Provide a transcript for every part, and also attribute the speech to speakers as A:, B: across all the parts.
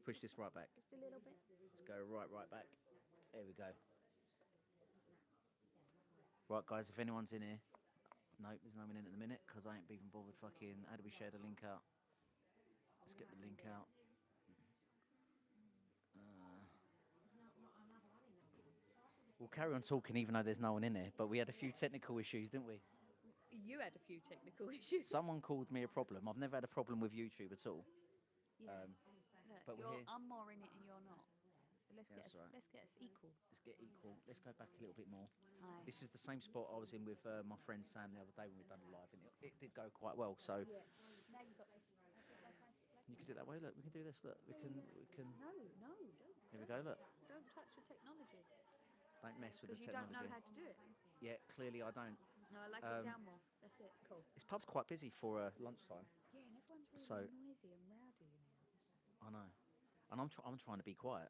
A: push this right back.
B: Just a little bit.
A: Let's go right back. There we go. Right, guys, if anyone's in here, nope, there's no one in at the minute because I ain't even bothered fucking. How do we share the link out? Let's get the link out. We'll carry on talking even though there's no one in there, but we had a few technical issues, didn't we?
B: You had a few technical issues.
A: Someone called me a problem. I've never had a problem with YouTube at all.
B: Yeah.
A: But we're here.
B: I'm more in it and you're not. So
A: Yeah, that's right.
B: let's get us equal.
A: Let's get equal. Let's go back a little bit more.
B: Hi.
A: This is the same spot I was in with my friend Sam the other day when we done it live, and it did go quite well. So
B: Yeah. Now you've got.
A: you can do it that way. Look, we can do this. Look, we can.
B: No, don't.
A: Here we go. Look,
B: Don't touch the technology.
A: don't mess with the
B: Because you don't
A: technology.
B: know how to do it.
A: Yeah, clearly I don't.
B: No, I like it down more. That's it. Cool.
A: This pub's quite busy for lunchtime.
B: Yeah, and everyone's really
A: So-
B: noisy and rowdy in here.
A: I know, and I'm trying to be quiet,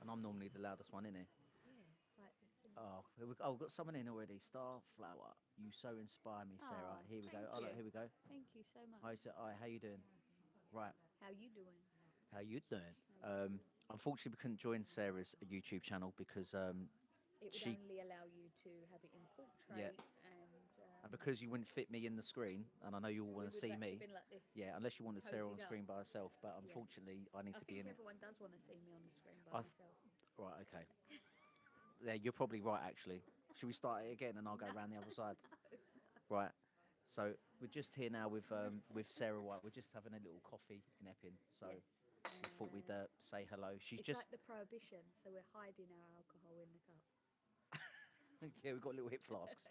A: and I'm normally the loudest one in here.
B: Yeah, like this.
A: Oh, here we go. Oh, we've got someone in already. Starflower, you so inspire me, Sarah.
B: Oh,
A: Here we go.
B: thank
A: Oh, look,
B: you.
A: here we go.
B: Thank you so much.
A: Hi, how you doing? Right,
B: How you doing?
A: how you doing? Unfortunately, we couldn't join Sarah's YouTube channel because
B: It would
A: She-
B: only allow you to have it in portrait
A: Yeah. and because you wouldn't fit me in the screen, and I know you all want to see me.
B: Been like this.
A: Yeah, unless you wanted Sarah on
B: Posing up.
A: screen by herself, but unfortunately, I need
B: I
A: to be
B: think
A: in it.
B: everyone does want to see me on the screen by
A: I-
B: myself.
A: Right, okay. Yeah, you're probably right, actually. Should we start it again and I'll go round the other side? Right. So we're just here now with Sarah White. We're just having a little coffee in Epping. So
B: Yes.
A: we thought we'd say hello. She's
B: It's
A: just
B: like the prohibition, so we're hiding our alcohol in the cups.
A: yeah, we've got little hip flasks.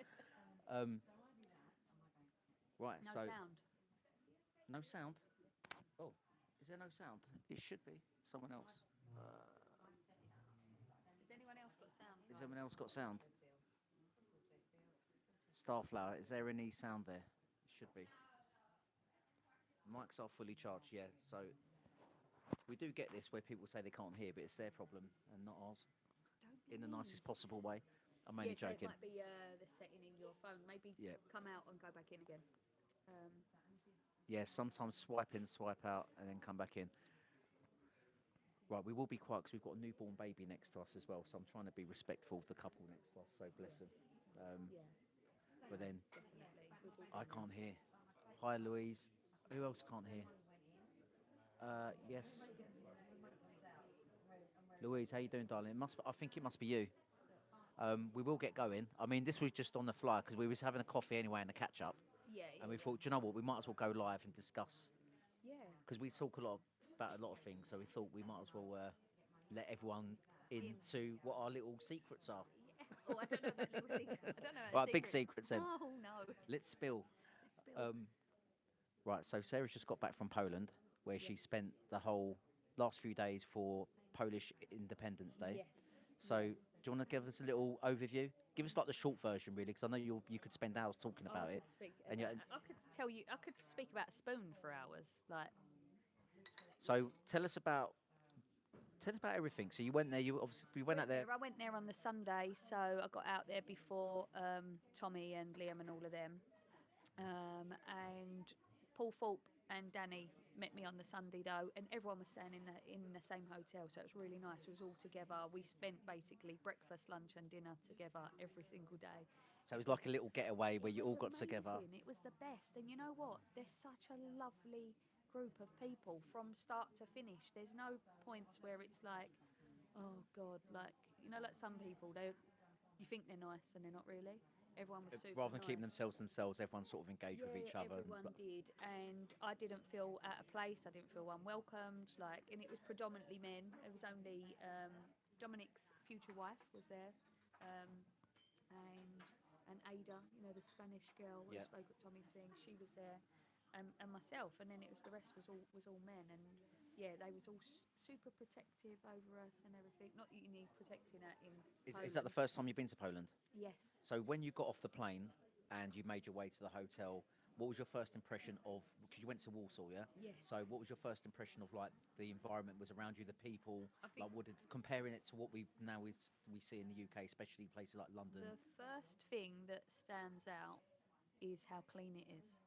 A: Right.
B: No
A: so
B: sound.
A: no sound. Oh, is there no sound? It should be. Someone else.
B: Has anyone else got sound?
A: Has
B: guys?
A: anyone else got sound? Starflower, is there any sound there? It should be. Mics are fully charged, yeah. So we do get this where people say they can't hear, but it's their problem and not ours.
B: Don't
A: In the
B: be mean.
A: nicest possible way. I'm only
B: Yeah, so it
A: joking.
B: might be the setting in your phone. Maybe
A: Yeah.
B: come out and go back in again.
A: Yeah, sometimes swipe in, swipe out, and then come back in. Right, we will be quiet because we've got a newborn baby next to us as well. So I'm trying to be respectful of the couple next to us. So bless them.
B: Yeah,
A: But then
B: definitely. We've all
A: I
B: done
A: can't hear. Hi, Louise. Who else can't hear? Yes. Louise, how you doing, darling? I think it must be you. We will get going. I mean, this was just on the fly because we was having a coffee anyway and a catch up,
B: that. Yeah,
A: and we thought, do you know what? We might as well go live and discuss
B: yeah.
A: because we talk about a lot of things. So we thought we might as well let everyone into what our little secrets are.
B: Yeah. Oh, I don't know about little secret. I don't know about
A: Right, big secrets then.
B: Oh no.
A: Let's spill.
B: Let's spill.
A: Right, so Sarah's just got back from Poland, where she spent the whole last few days for Polish Independence Day.
B: Yes.
A: So, do you want to give us a little overview? Give us like the short version, really, because I know you could spend hours talking about
B: I
A: it.
B: could speak,
A: And you're-
B: I could tell you. I could speak about a spoon for hours. Like,
A: So, tell us about everything. So, you went there. We went out there.
B: I went there on the Sunday, so I got out there before Tommy and Liam and all of them, and Paul Thorpe and Danny met me on the Sunday though, and everyone was staying in the same hotel, so it was really nice. We was all together. We spent basically breakfast, lunch, and dinner together every single day.
A: So it was like a little getaway where you
B: It was
A: all got together.
B: amazing. It was the best, and you know what? There's such a lovely group of people from start to finish. There's no points where it's like, oh God, like like some people, you think they're nice and they're not really. Everyone was super
A: Rather than
B: nice.
A: keeping themselves, everyone sort of engaged with each other.
B: Everyone did, and I didn't feel out of place. I didn't feel unwelcomed. And it was predominantly men. It was only Dominic's future wife was there, and Ada, the Spanish girl who
A: Yeah.
B: spoke at Tommy's thing. She was there, and myself, and then the rest was all men, and yeah, they was all super protective over us and everything. Not that you need protecting at in.
A: Is that the
B: Poland.
A: first time you've been to Poland?
B: Yes.
A: So when you got off the plane and you made your way to the hotel, what was your first impression of? Because you went to Warsaw, yeah.
B: Yes.
A: So what was your first impression of like the environment was around you, the people?
B: I think-
A: Comparing it to what we see in the UK, especially places like London.
B: The first thing that stands out is how clean it is.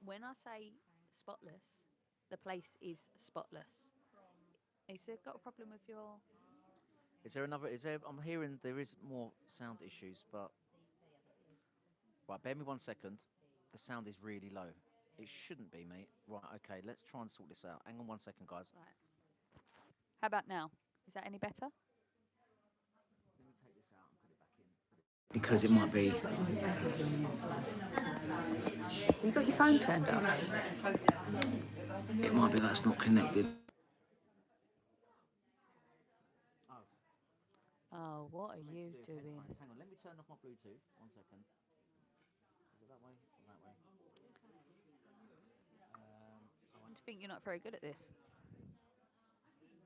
B: When I say spotless, the place is spotless. He's got a problem with your.
A: Is there another? Is there? I'm hearing there is more sound issues, but right. Bear me 1 second. The sound is really low. It shouldn't be, mate. Right. Okay. Let's try and sort this out. Hang on 1 second, guys.
B: Right. How about now? Is that any better?
A: Let me take this out and put it back in. Because it might be.
B: You got your phone turned up.
A: It might be that's not connected. Oh.
B: Oh, what are
A: Something
B: you
A: to do with
B: doing?
A: headphones. Hang on. Let me turn off my Bluetooth. 1 second. Is it that way or that way?
B: I want to think you're not very good at this.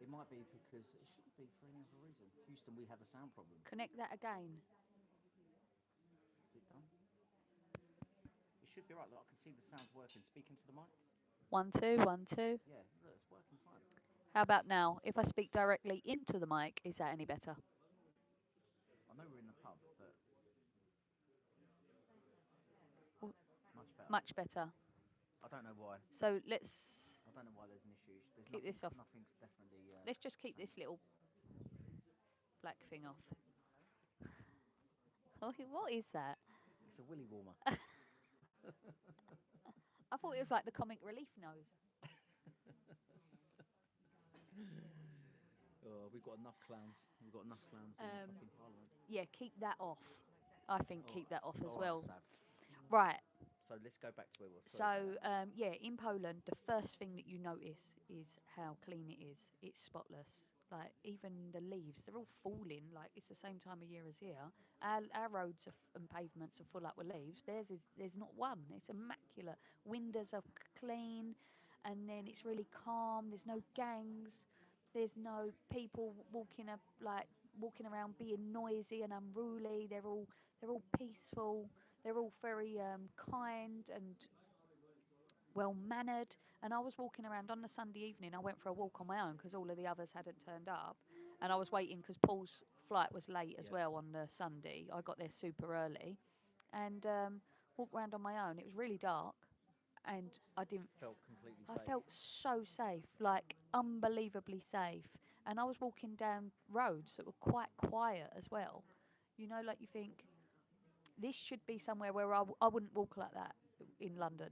A: It might be because it shouldn't be for any other reason. Houston, we have a sound problem.
B: Connect that again.
A: Is it done? It should be right. Look, I can see the sound's working. Speaking to the mic.
B: 1 2 1 2.
A: Yeah, look, it's working fine.
B: How about now? If I speak directly into the mic, is that any better?
A: I know we're in the pub, but
B: Well,
A: much better.
B: Much better.
A: I don't know why.
B: So let's
A: I don't know why there's an issue. There's
B: keep this off.
A: Nothing's definitely.
B: Let's just keep this little black thing off. Oh, what is that?
A: It's a willy warmer.
B: I thought it was like the comic relief nose.
A: Oh, we've got enough clowns. We've got enough clowns in fucking Parliament.
B: Yeah, keep that off. I think keep that off as
A: All
B: well.
A: Sav.
B: Right.
A: So let's go back to where we were.
B: So, yeah, in Poland, the first thing that you notice is how clean it is. It's spotless. Like, even the leaves, they're all falling. Like, it's the same time of year as here. Our roads and pavements are full up with leaves. There's not one. It's immaculate. Windows are clean, and then it's really calm. There's no gangs. There's no people walking around being noisy and unruly. They're all peaceful. They're all very kind and well mannered. And I was walking around on the Sunday evening. I went for a walk on my own because all of the others hadn't turned up. And I was waiting because Paul's flight was late as well on the Sunday. I got there super early and walked around on my own. It was really dark and I didn't.
A: Felt completely
B: I
A: safe.
B: felt so safe, like unbelievably safe. And I was walking down roads that were quite quiet as well. You know, like you think, this should be somewhere where I wouldn't walk like that in London.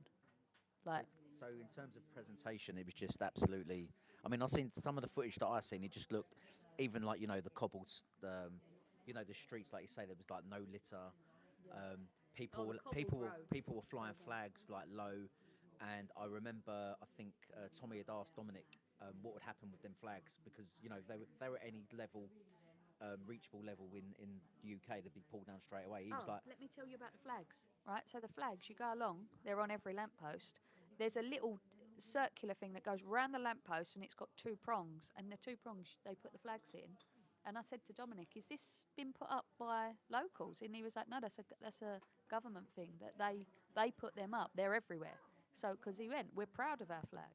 B: Like,
A: So in terms of presentation, it was just absolutely. I mean, I've seen some of the footage that I've seen. It just looked, even like the cobbles, the streets, like you say, there was like no litter. People,
B: Oh, the cobbled
A: people,
B: roads.
A: people were flying flags like low, and I remember, I think Tommy had asked Dominic what would happen with them flags because if they were at any level. Reachable level in the UK, they'd be pulled down straight away. He was like,
B: let me tell you about the flags, right? So the flags, you go along, they're on every lamppost. There's a little circular thing that goes round the lamppost and it's got two prongs. And the two prongs, they put the flags in. And I said to Dominic, is this been put up by locals? And he was like, no, that's a government thing, that they put them up. They're everywhere. So, because he went, we're proud of our flag.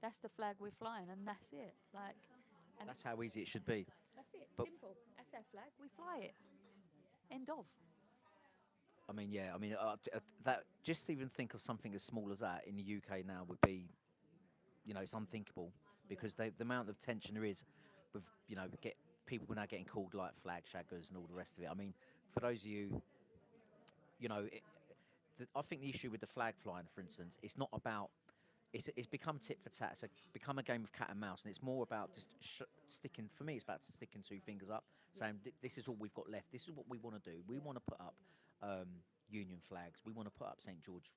B: That's the flag we're flying and that's it. Like, and
A: that's how easy it should be.
B: that's it.
A: But-
B: Simple. That's our flag. We fly it. End of.
A: I mean, yeah. I mean, that just even think of something as small as that in the UK now would be, it's unthinkable because the amount of tension there is with, get people now getting called like flag shaggers and all the rest of it. I mean, for those of you, I think the issue with the flag flying, for instance, it's not about. It's become tit for tat. It's become a game of cat and mouse, and it's more about just sticking. For me, it's about sticking two fingers up, saying this is all we've got left. This is what we want to do. We want to put up Union flags. We want to put up St George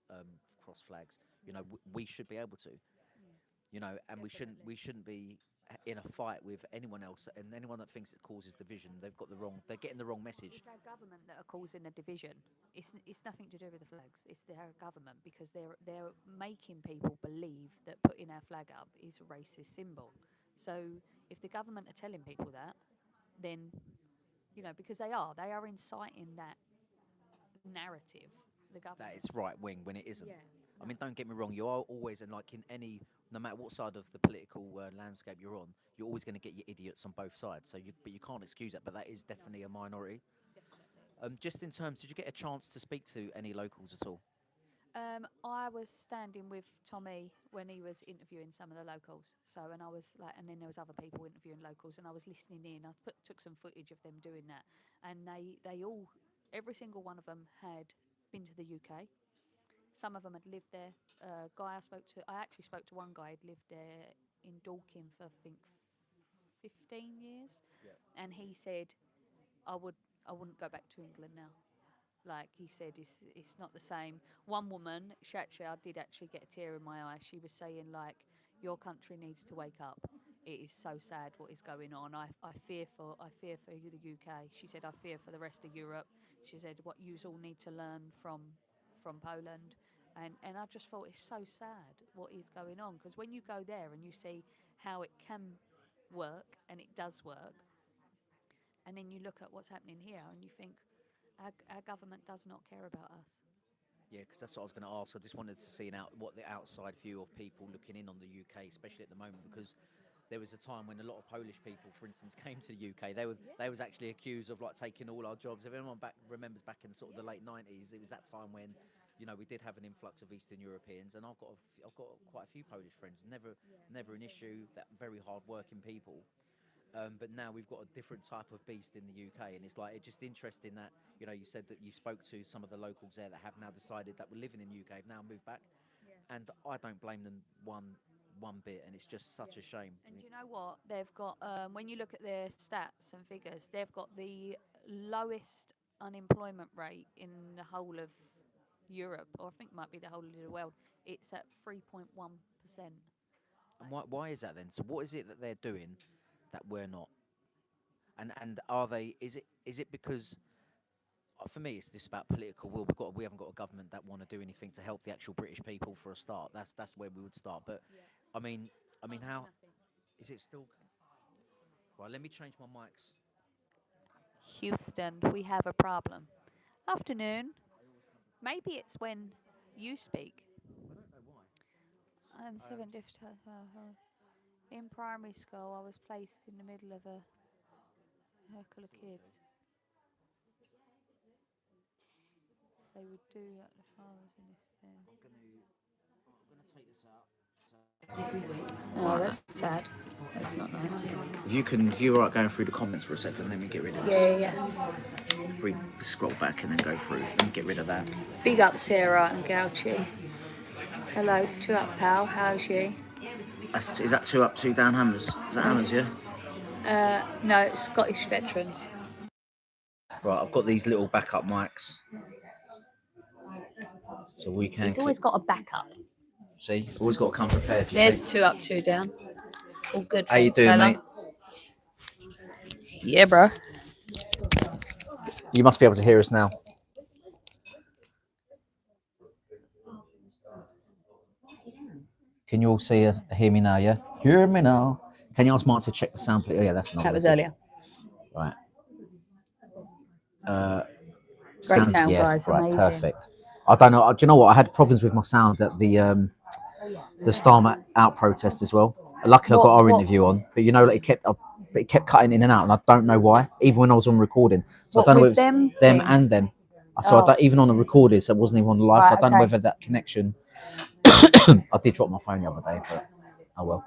A: cross flags. We should be able to. And we shouldn't be in a fight with anyone else, and anyone that thinks it causes division, they're getting the wrong message.
B: It's our government that are causing a division. It's nothing to do with the flags. It's our government because they're making people believe that putting our flag up is a racist symbol. So if the government are telling people that, then because they are inciting that narrative. The government.
A: That it's right wing when it isn't.
B: Yeah.
A: I mean, don't get me wrong. You are always, and like in any, no matter what side of the political landscape you're on, you're always going to get your idiots on both sides. But you can't excuse that. But that is definitely a minority.
B: Definitely.
A: Just in terms, did you get a chance to speak to any locals at all?
B: I was standing with Tommy when he was interviewing some of the locals. So, and I was like, and then there was other people interviewing locals, and I was listening in. Took some footage of them doing that, and they all, every single one of them had been to the UK. Some of them had lived there. I actually spoke to one guy who'd lived there in Dorking for I think 15 years, and he said, I would I wouldn't go back to England now. Like he said, it's not the same. One woman, I did actually get a tear in my eye. She was saying like, your country needs to wake up. It is so sad what is going on. I fear for the UK. She said, I fear for the rest of Europe. She said, what yous all need to learn from Poland. And I just thought it's so sad what is going on, because when you go there and you see how it can work, and it does work, and then you look at what's happening here and you think, our government does not care about us.
A: Yeah, because that's what I was going to ask. I just wanted to see what the outside view of people looking in on the UK, especially at the moment, because there was a time when a lot of Polish people, for instance, came to the UK. They was actually accused of like taking all our jobs. If anyone back remembers back in sort of the late '90s, it was that time when, we did have an influx of Eastern Europeans, and I've got quite a few Polish friends. Never an issue. That very hard working people. But now we've got a different type of beast in the UK, and it's like it's just interesting that you said that you spoke to some of the locals there that have now decided that we're living in the UK, have now moved back, and I don't blame them one bit, and it's just such a shame.
B: And you know what? They've got, when you look at their stats and figures, they've got the lowest unemployment rate in the whole of Europe, or I think might be the whole of the world. It's at 3.1%.
A: And why is that then? So what is it that they're doing that we're not? And are they? Is it because? For me, it's just about political will. We haven't got a government that want to do anything to help the actual British people for a start. That's where we would start. But I mean, how is it still? Right, let me change my mics.
B: Houston, we have a problem. Afternoon. Maybe it's when you speak.
A: I don't know why.
B: I'm seven in primary school. I was placed in the middle of a circle of kids. They would do like the flowers in this thing.
A: I'm gonna take this out.
B: Oh, that's sad. That's not nice.
A: If you're right going through the comments for a second, let me get rid of
B: Yeah,
A: this.
B: yeah.
A: Scroll back and then go through and get rid of that.
B: Big up Sarah and Gauci. Hello, two up pal. How's you?
A: Is that 2 up, 2 down hammers? Is that hammers? Yeah.
B: No, it's Scottish veterans.
A: Right, I've got these little backup mics, so we can.
B: He's always got a backup.
A: See, you've always got to come prepared.
B: There's 2 up, 2 down. All good.
A: How you doing, mate?
B: Yeah, bro.
A: You must be able to hear us now. Can you all hear me now? Yeah, hear me now. Can you ask Mark to check the sound, please? Oh yeah, that's not.
B: That was earlier.
A: Right.
B: Great sound, guys.
A: Right,
B: amazing.
A: perfect. I don't know. Do you know what? I had problems with my sound at the Starmer out protest as well. Luckily, I got our interview on, but like it kept cutting in and out, and I don't know why. Even when I was on recording, so I don't know if it's them and them. So I don't, even on the recording, so it wasn't even on the live. Right, so I don't know whether that connection. I did drop my phone the other day, but oh well.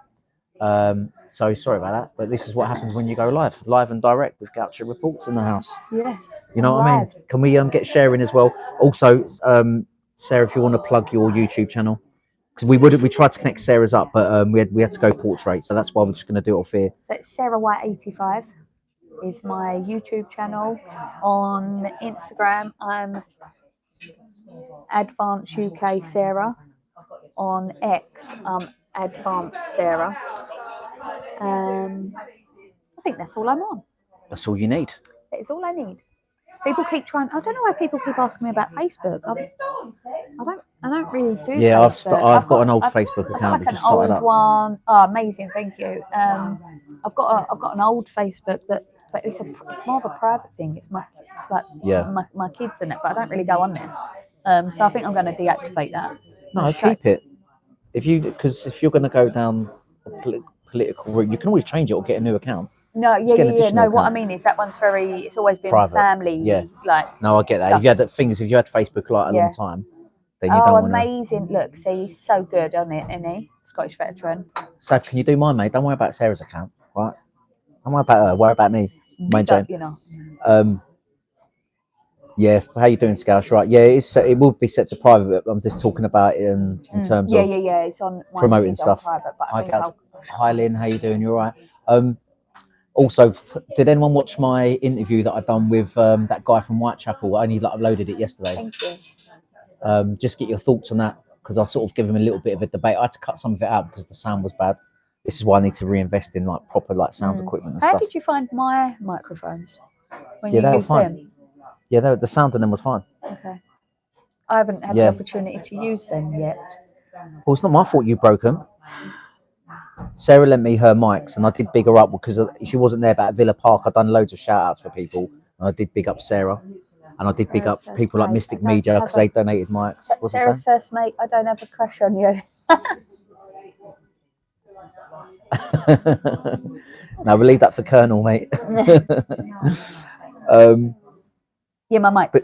A: So sorry about that, but this is what happens when you go live and direct with Gauci Reports in the house.
B: Yes.
A: You know what I mean? Can we get sharing as well? Also, Sarah, if you want to plug your YouTube channel, because we tried to connect Sarah's up, but we had to go portrait, so that's why we're just going to do it off here.
B: So it's Sarah White 85 is my YouTube channel. On Instagram, I'm Advanced UK Sarah. On X, Advanced Sarah. I think that's all I'm on.
A: That's all you need.
B: It's all I need. People keep trying. I don't know why people keep asking me about Facebook. I don't really do.
A: Yeah,
B: Facebook.
A: I've got an old Facebook account.
B: Like an old one. Oh, amazing, thank you. I've got an old Facebook but it's more of a private thing. It's my kids in it, but I don't really go on there. So I think I'm going to deactivate that.
A: No, keep it. If you're going to go down a political route, you can always change it or get a new account.
B: No, yeah. No, account. What I mean is that one's it's always been private. Family.
A: Yeah.
B: Like.
A: No, I get that. Stuff. If you had Facebook like a long time, then you
B: Oh,
A: don't want to.
B: amazing. Look, see, he's so good, isn't he? Scottish veteran.
A: Sav, can you do mine, mate? Don't worry about Sarah's account, right? Don't worry about her. Worry about me, my Jane.
B: You know.
A: Yeah, how you doing, Scouse? Right, yeah, it will be set to private, but I'm just talking about it in terms of
B: Yeah. It's on one
A: promoting
B: is on
A: stuff.
B: private, but I
A: Hi,
B: think
A: Gauci. Hi, Lynn. How you doing? You all right? Also, did anyone watch my interview that I done with that guy from Whitechapel? I only uploaded it yesterday.
B: Thank you.
A: Just get your thoughts on that, because I sort of give him a little bit of a debate. I had to cut some of it out because the sound was bad. This is why I need to reinvest in like proper like sound equipment and
B: How
A: stuff.
B: did you find my microphones when
A: Yeah,
B: you
A: they were
B: used
A: fine.
B: them?
A: Yeah, the sound on them was fine.
B: Okay. I haven't had the opportunity to use them yet.
A: Well, it's not my fault you broke them. Sarah lent me her mics, and I did big her up because she wasn't there. But at Villa Park, I done loads of shout outs for people, and I did big up Sarah, and I did big up
B: Sarah's
A: people like
B: mate.
A: Mystic Media because they donated mics. What's
B: Sarah's first mate. I don't have a crush on you.
A: No, we'll leave that for Colonel, mate.
B: Yeah, my mics.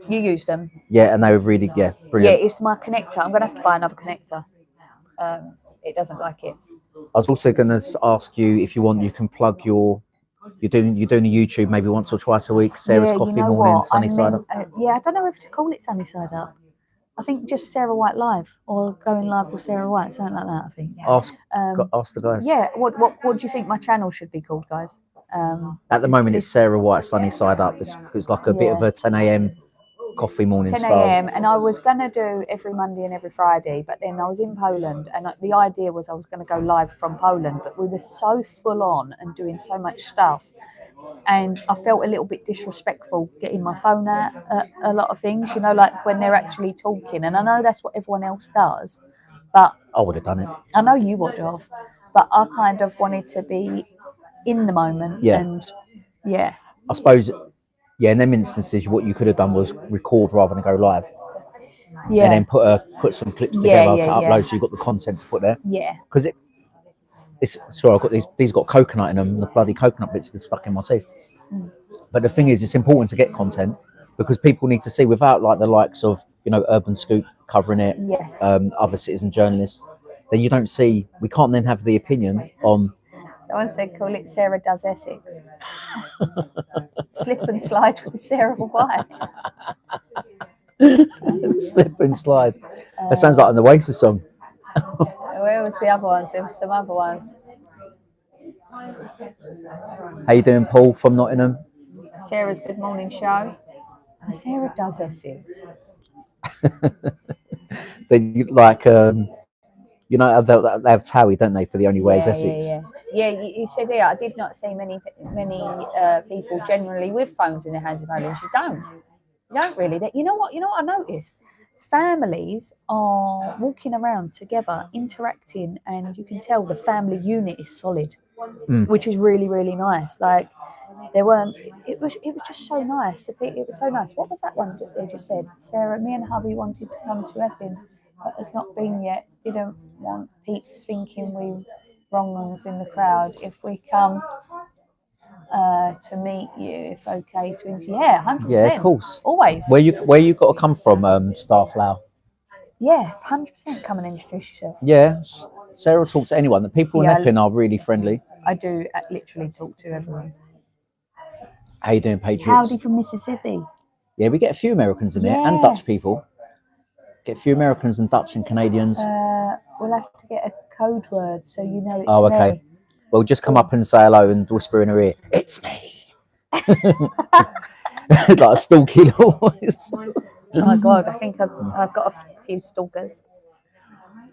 B: You used them.
A: Yeah, and they were really
B: Yeah,
A: brilliant.
B: it's my connector. I'm gonna have to buy another connector. It doesn't like it.
A: I was also going to ask you if you want, you can plug your. You're doing a YouTube maybe once or twice a week. Sarah's
B: Yeah,
A: Coffee
B: you know
A: Morning,
B: what?
A: Sunny Side Up.
B: Yeah, I don't know if to call it Sunny Side Up. I think just Sarah White Live or going live with Sarah White, something like that. I think.
A: Ask the guys.
B: Yeah. What do you think my channel should be called, guys?
A: At the moment, it's Sarah White, Sunny Side Up. It's like a bit of a 10 a.m. coffee morning
B: 10
A: style.
B: a.m. and I was gonna do every Monday and every Friday, but then I was in Poland, and the idea was I was going to go live from Poland, but we were so full on and doing so much stuff, and I felt a little bit disrespectful getting my phone out at a lot of things, you know, like when they're actually talking, and I know that's what everyone else does, but
A: I would have done it.
B: I know you would have, but I kind of wanted to be in the moment.
A: Yeah.
B: And yeah,
A: I suppose, yeah, in them instances, what you could have done was record rather than go live.
B: yeah,
A: And then put some clips together to upload, so you've got the content to put there.
B: yeah.
A: Because it's sorry, I've got these got coconut in them, and the bloody coconut bits get stuck in my teeth. But the thing is, it's important to get content because people need to see, without like the likes of, you know, Urban Scoop covering it,
B: Yes.
A: other citizen journalists, then you don't see, we can't then have the opinion on.
B: Someone said, call it Sarah Does Essex. Slip and slide with Sarah White.
A: Slip and slide. That sounds like an Oasis song.
B: Where was the other ones? There were some other ones.
A: How you doing, Paul from Nottingham?
B: Sarah's Good Morning Show. Sarah Does Essex.
A: They like, you know, they have Towie, don't they, for the only way is Essex?
B: Yeah. You said here, I did not see many people generally with phones in their hands in Poland. You don't really. You know what I noticed? Families are walking around together, interacting, and you can tell the family unit is solid, which is really, really nice. Like, there weren't. It was just so nice. It was so nice. What was that one that they just said? Sarah, me and hubby wanted to come to Epping, but has not been yet. Didn't want peeps thinking we wrong ones in the crowd. If we come to meet you, if okay to interview. Yeah, 100%.
A: Yeah, of course.
B: Always.
A: Where you got to come from, Starflower?
B: Yeah, 100% come and introduce yourself.
A: Yeah, Sarah talks to anyone. The people in Epping are really friendly.
B: I do literally talk to everyone.
A: How you doing, Patriots?
B: Howdy from Mississippi.
A: Yeah, we get a few Americans in there and Dutch people. Get a few Americans and Dutch and Canadians.
B: We'll have to get a code word so you know it's
A: Oh, okay.
B: me.
A: Well, just come up and say hello and whisper in her ear, "It's me." Like a stalky little voice.
B: Oh my God, I think I've got a few stalkers.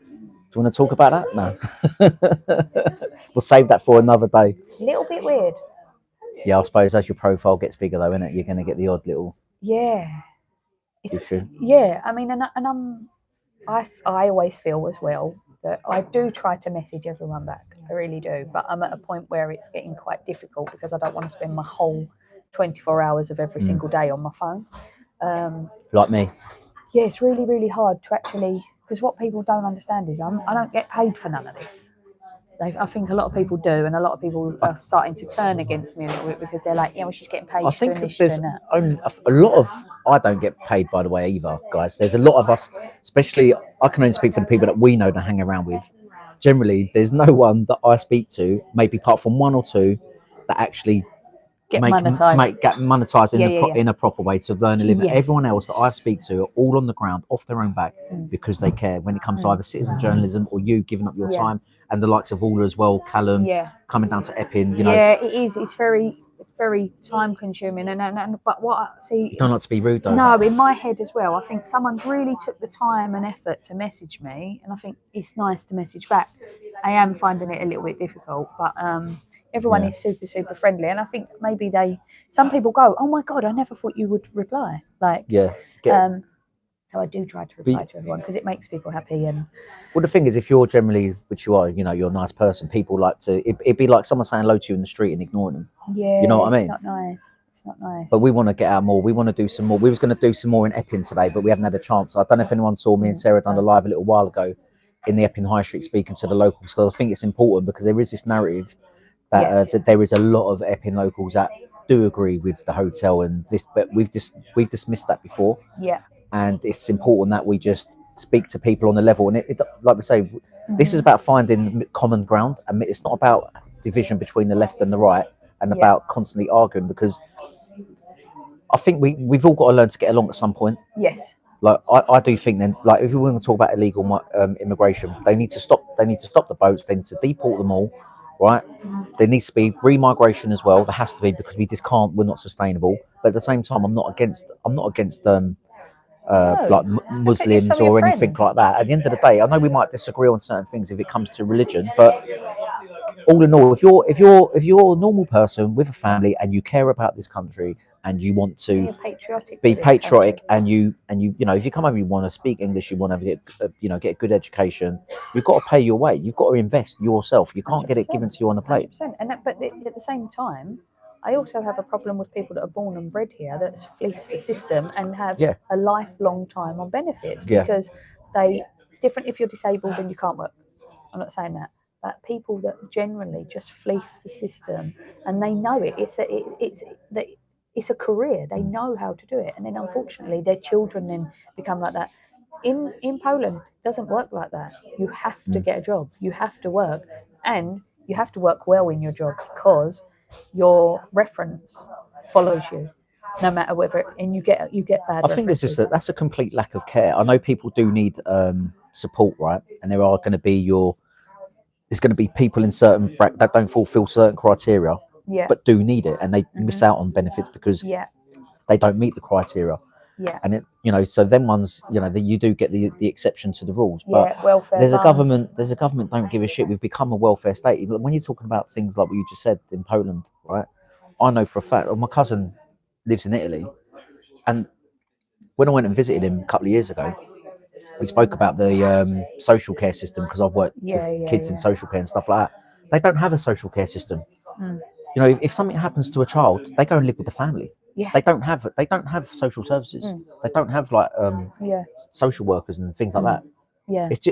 A: Do you want to talk about that? No. We'll save that for another day.
B: A little bit weird.
A: Yeah, I suppose as your profile gets bigger, though, innit, you're going to get the odd little issue.
B: Yeah, I mean, I always feel as well that I do try to message everyone back. I really do, but I'm at a point where it's getting quite difficult because I don't want to spend my whole 24 hours of every single day on my phone.
A: Like me.
B: Yeah, it's really, really hard to actually, because what people don't understand is I don't get paid for none of this. I think a lot of people do, and a lot of people are starting to turn against me a little bit because they're like, yeah, well, she's getting paid,
A: I
B: she's doing
A: think
B: this, she's
A: there's
B: doing that.
A: only a lot of. I don't get paid, by the way, either, guys. There's a lot of us, especially. I can only speak for the people that we know to hang around with. Generally, there's no one that I speak to, maybe apart from one or two, that actually
B: Get monetized.
A: get monetized
B: Yeah, yeah, yeah.
A: in a proper way to earn a living.
B: Yes.
A: Everyone else that I speak to are all on the ground, off their own back, because they care. When it comes to either citizen journalism or you giving up your
B: Yeah.
A: time, and the likes of all as well, Callum,
B: Yeah.
A: coming down to Epping, you know.
B: Yeah, it is. It's very time consuming, and but what I see.
A: You don't like to be rude though.
B: No, in my head as well. I think someone's really took the time and effort to message me, and I think it's nice to message back. I am finding it a little bit difficult, but everyone
A: Yeah.
B: is super friendly, and I think maybe some people go, "Oh my god, I never thought you would reply." Like,
A: Yeah.
B: so I do try to reply to everyone because it makes people happy. And
A: Well, the thing is, if you're generally, which you are, you know, you're a nice person, people like to, it'd be like someone saying hello to you in the street and ignoring them.
B: yeah,
A: You know what I mean?
B: It's not nice. It's not nice.
A: But we want to get out more. We want to do some more. We was going to do some more in Epping today, but we haven't had a chance. I don't know if anyone saw me and Sarah done a live a little while ago in the Epping High Street speaking to the locals, because I think it's important, because there is this narrative that,
B: Yes.
A: that there is a lot of Epping locals that do agree with the hotel and this, but we've dismissed that before.
B: Yeah.
A: And it's important that we just speak to people on the level. And like we say, this is about finding common ground, and it's not about division between the left and the right, and about constantly arguing, because I think we've all got to learn to get along at some point.
B: Yes.
A: Like I do think then, like if we want to talk about illegal immigration, they need to stop. They need to stop the boats. They need to deport them all, right? There needs to be remigration as well. There has to be, because we just can't. We're not sustainable. But at the same time, I'm not against like Muslims or anything like that. At the end of the day, I know we might disagree on certain things if it comes to religion, but all in all, if you're a normal person with a family and you care about this country and you want to be patriotic, and you know, if you come over, you want to speak English, you want to get get a good education, you've got to pay your way. You've got to invest yourself. You can't get it given to you on a plate.
B: 100%. But at the same time, I also have a problem with people that are born and bred here that fleece the system and have a lifelong time on benefits, because it's different if you're disabled and you can't work. I'm not saying that. But people that generally just fleece the system, and they know it. It's a career. They know how to do it, and then unfortunately their children then become like that. In Poland, it doesn't work like that. You have to get a job. You have to work, and you have to work well in your job, because your reference follows you, no matter whether, and you get bad.
A: I think that's a complete lack of care. I know people do need support, right? And there are going to be there's going to be people in certain that don't fulfil certain criteria, but do need it, and they miss out on benefits because they don't meet the criteria.
B: Yeah.
A: And so them ones, that you do get the exception to the rules. But
B: welfare
A: there's
B: funds.
A: a government don't give a shit. We've become a welfare state. But when you're talking about things like what you just said in Poland, right? I know for a fact, my cousin lives in Italy, and when I went and visited him a couple of years ago, we spoke about the social care system, because I've worked with kids in social care and stuff like that. They don't have a social care system. If something happens to a child, they go and live with the family. They don't have social services. They don't have like social workers and things like that.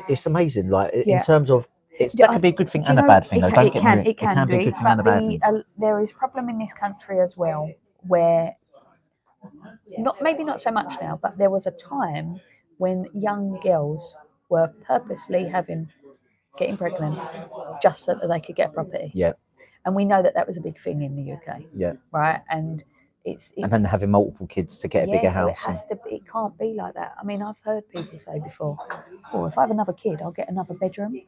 A: It's amazing. Like in terms of that can be a good thing and a bad thing. It can be a good thing and a bad thing.
B: There is problem in this country as well, where maybe not so much now, but there was a time when young girls were purposely getting pregnant just so that they could get property.
A: Yeah.
B: And we know that was a big thing in the UK.
A: Yeah.
B: Right. And it's
A: and then having multiple kids to get a bigger house.
B: It can't be like that. I mean, I've heard people say before, if I have another kid, I'll get another bedroom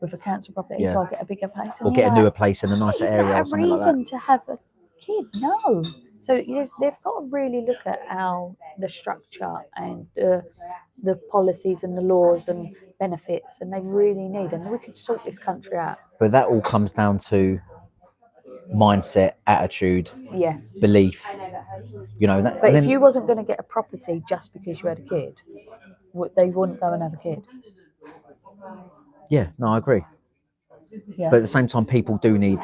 B: with a council property, so I'll get a bigger place.
A: Or get a newer place in a nicer area or something like that.
B: Is that a reason to have a kid? No. So they've got to really look at how the structure and the policies and the laws and benefits, and they really need, and we could sort this country out.
A: But that all comes down to mindset, attitude, belief.
B: But if you wasn't going to get a property just because you had a kid, they wouldn't go and have a kid.
A: Yeah, no, I agree.
B: Yeah.
A: But at the same time, people do need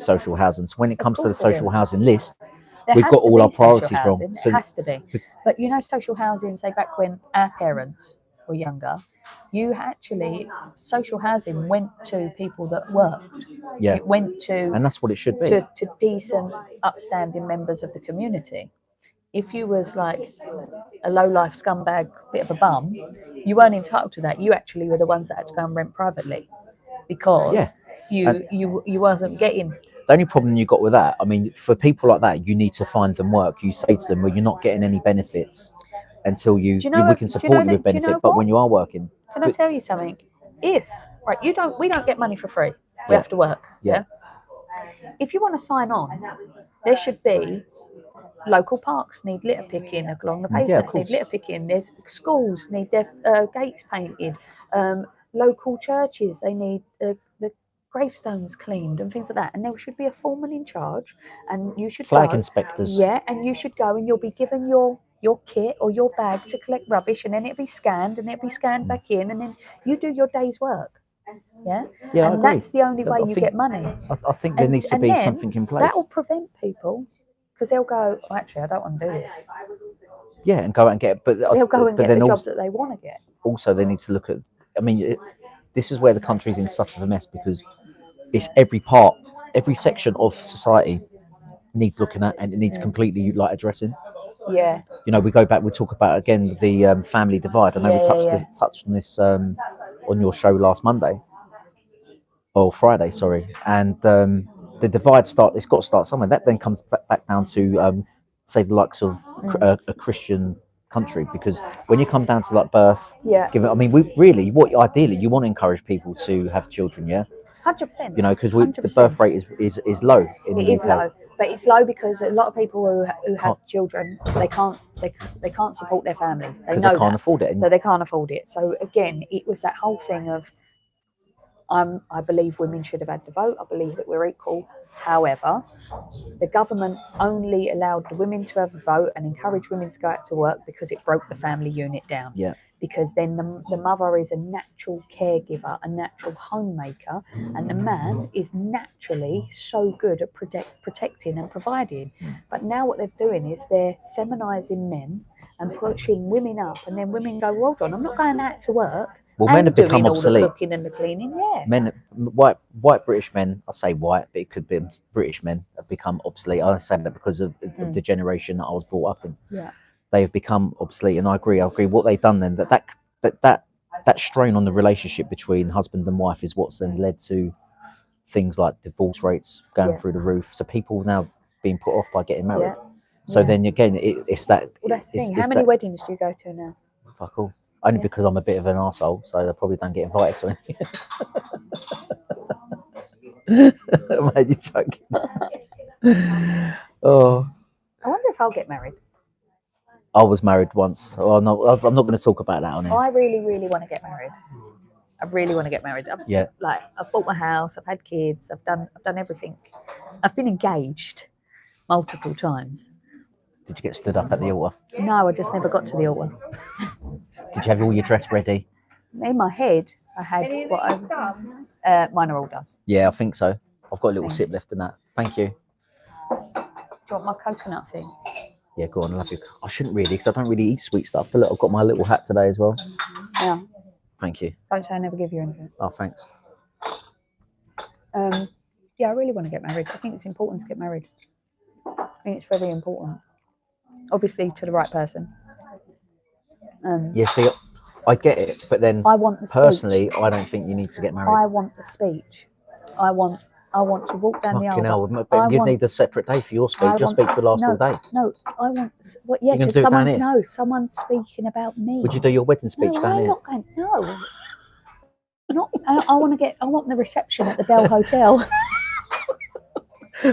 A: social housing. So when it comes to the social housing list, we've got all our priorities wrong.
B: So it has to be. But social housing, say back when our parents were younger, you actually, social housing went to people that worked.
A: Yeah.
B: It went
A: And that's what it should be.
B: to decent, upstanding members of the community. If you was like a low-life scumbag, bit of a bum, you weren't entitled to that. You actually were the ones that had to go and rent privately because you wasn't getting.
A: The only problem you got with that, I mean, for people like that, you need to find them work. You say to them, well, you're not getting any benefits until we can support you with benefit. But when you are working,
B: can I tell you something? If we don't get money for free. We
A: Yeah.
B: have to work.
A: Yeah.
B: If you want to sign on, there should be local parks need litter picking along the pavements, need litter picking. There's schools need their gates painted. Local churches, they need the gravestones cleaned and things like that. And there should be a foreman in charge, and you should
A: flag
B: go,
A: inspectors.
B: Yeah, and you should go, and you'll be given your kit or your bag to collect rubbish, and then it'll be scanned, and it'll be scanned back in, and then you do your day's work. Yeah,
A: Yeah,
B: and
A: I agree.
B: that's the only way you get money.
A: I think there needs to be something in place.
B: That will prevent people, because they'll go, actually, I don't want to do this.
A: Yeah, and go out and get it. But
B: they'll go and get the job that they want to get.
A: Also, they need to look at. I mean, this is where the country's in such of a mess, because it's every section of society needs looking at, and it needs completely like addressing.
B: Yeah.
A: You know, we talk about again the family divide. I know we touched on this on your show last Monday or Friday, sorry, and the divide it's got to start somewhere. That then comes back down to say the likes of a Christian country, because when you come down to like birth, I mean, ideally you want to encourage people to have children,
B: 100%.
A: You know, because the birth rate is low in the UK.
B: Low, but it's low because a lot of people who have children, they can't support their families. They know
A: they can't afford it,
B: so they can't afford it. So again, it was that whole thing of, I believe women should have had the vote. I believe that we're equal. However, the government only allowed the women to have a vote and encouraged women to go out to work because it broke the family unit down.
A: Yeah.
B: Because then the mother is a natural caregiver, a natural homemaker, and the man is naturally so good at protecting and providing. But now what they're doing is they're feminising men and pushing women up, and then women go, well, hold on, I'm not going out to work.
A: Well, men have become obsolete.
B: All the cooking and the cleaning,
A: White British men, I say white, but it could be British men, have become obsolete. I say that because of the generation that I was brought up in.
B: Yeah.
A: They have become obsolete, and I agree. What they've done then, that strain on the relationship between husband and wife is what's then led to things like divorce rates going through the roof. So people now being put off by getting married. Yeah. So then again, it's that.
B: Well, that's the thing. How many weddings do you go to now?
A: Fuck all. Only because I'm a bit of an arsehole, so I probably don't get invited to anything. I'm only joking. Oh.
B: I wonder if I'll get married.
A: I was married once. I'm not going to talk about that on here.
B: I really, really want to get married. I really want to get married. I've bought my house. I've had kids. I've done everything. I've been engaged multiple times.
A: Did you get stood up at the altar?
B: No, I just never got to the altar.
A: Did you have all your dress ready?
B: In my head, I had mine are all done.
A: Yeah, I think so. I've got a little sip left in that. Thank you.
B: Do you want my coconut thing?
A: Yeah, go on. I love you. I shouldn't really, because I don't really eat sweet stuff. But look, I've got my little hat today as well.
B: Yeah.
A: Thank you.
B: Don't say I never give you anything.
A: Oh, thanks.
B: Yeah, I really want to get married. I think it's important to get married. I think it's very important. Obviously, to the right person.
A: Yeah, see, I get it, but then
B: I want the
A: personally,
B: speech.
A: I don't think you need to get married.
B: I want the speech. I want to walk down the aisle.
A: But you'd need a separate day for your speech. Your speech would last all day.
B: No, I want. Well, yeah, because someone's speaking about me.
A: Would you do your wedding speech down here?
B: No. I want the reception at the Bell Hotel.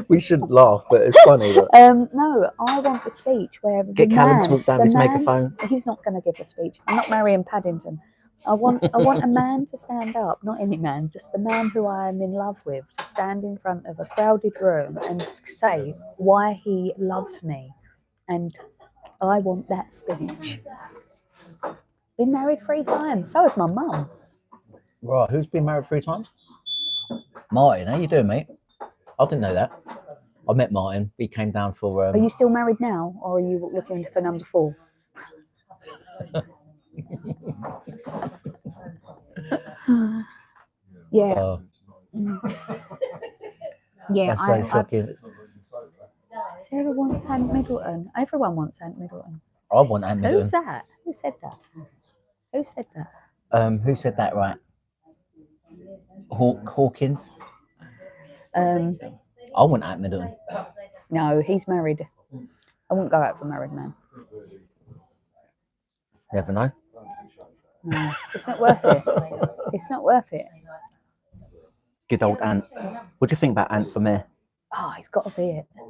A: We shouldn't laugh, but it's funny. But...
B: no, I want the speech where
A: get Callum to walk down his megaphone.
B: He's not going to give a speech. I'm not marrying Paddington. I want a man to stand up, not any man, just the man who I am in love with, to stand in front of a crowded room and say why he loves me, and I want that speech. Been married 3 times. So has my mum.
A: Right, who's been married 3 times? Martin, how you doing, mate? I didn't know that. I met Martin. He came down for...
B: Are you still married now, or are you looking for number 4? Yeah.
A: Oh,
B: Yeah,
A: that's so shocking.
B: Sarah wants Ant Middleton. Everyone wants Ant Middleton.
A: I want Ant Middleton.
B: Who's that? Who said that? Who said that?
A: Who said that? Right, Hawkins.
B: Um,
A: I want Ant Middleton.
B: no, he's married. I wouldn't go out for a married man.
A: Never know.
B: No, it's not worth it. It's not worth it.
A: Good old Ant. What do you think about Ant for mayor?
B: Oh, he's got to be it.
A: Do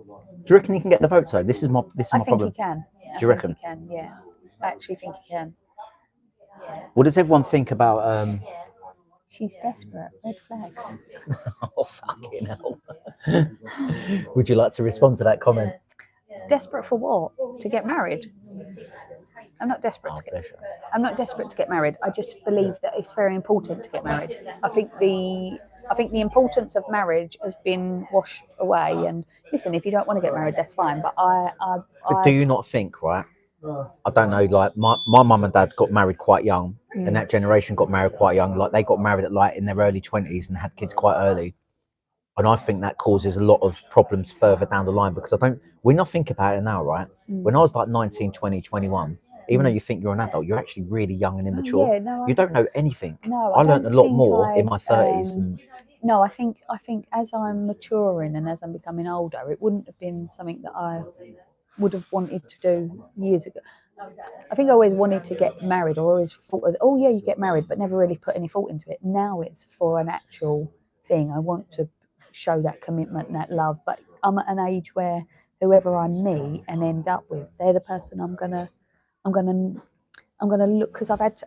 A: you reckon he can get the votes though? This is my
B: I think
A: problem.
B: he can.
A: Do you reckon?
B: He can, yeah. I actually think he can.
A: What does everyone think about?
B: She's desperate. Red flags.
A: Oh fucking hell! Would you like to respond to that comment?
B: Desperate for what? To get married? I'm not desperate. I'm not desperate to get married. I just believe that it's very important to get married. I think the importance of marriage has been washed away. And listen, if you don't want to get married, that's fine. But
A: But do you not think, right? I don't know, like my mum and dad got married quite young, and that generation got married quite young. Like they got married at like in their early 20s and had kids quite early. And I think that causes a lot of problems further down the line because when I think about it now, right? When I was like 19, 20, 21, even though you think you're an adult, you're actually really young and immature.
B: Yeah, no,
A: You don't know anything.
B: No,
A: I learned a
B: don't
A: lot
B: think
A: more in my
B: I'd,
A: 30s.
B: No, I think as I'm maturing and as I'm becoming older, it wouldn't have been something that I would have wanted to do years ago. I think I always wanted to get married, or always thought of, oh yeah, you get married, but never really put any thought into it. Now it's for an actual thing. I want to show that commitment and that love, but I'm at an age where whoever I meet and end up with, they're the person I'm gonna look, because I've had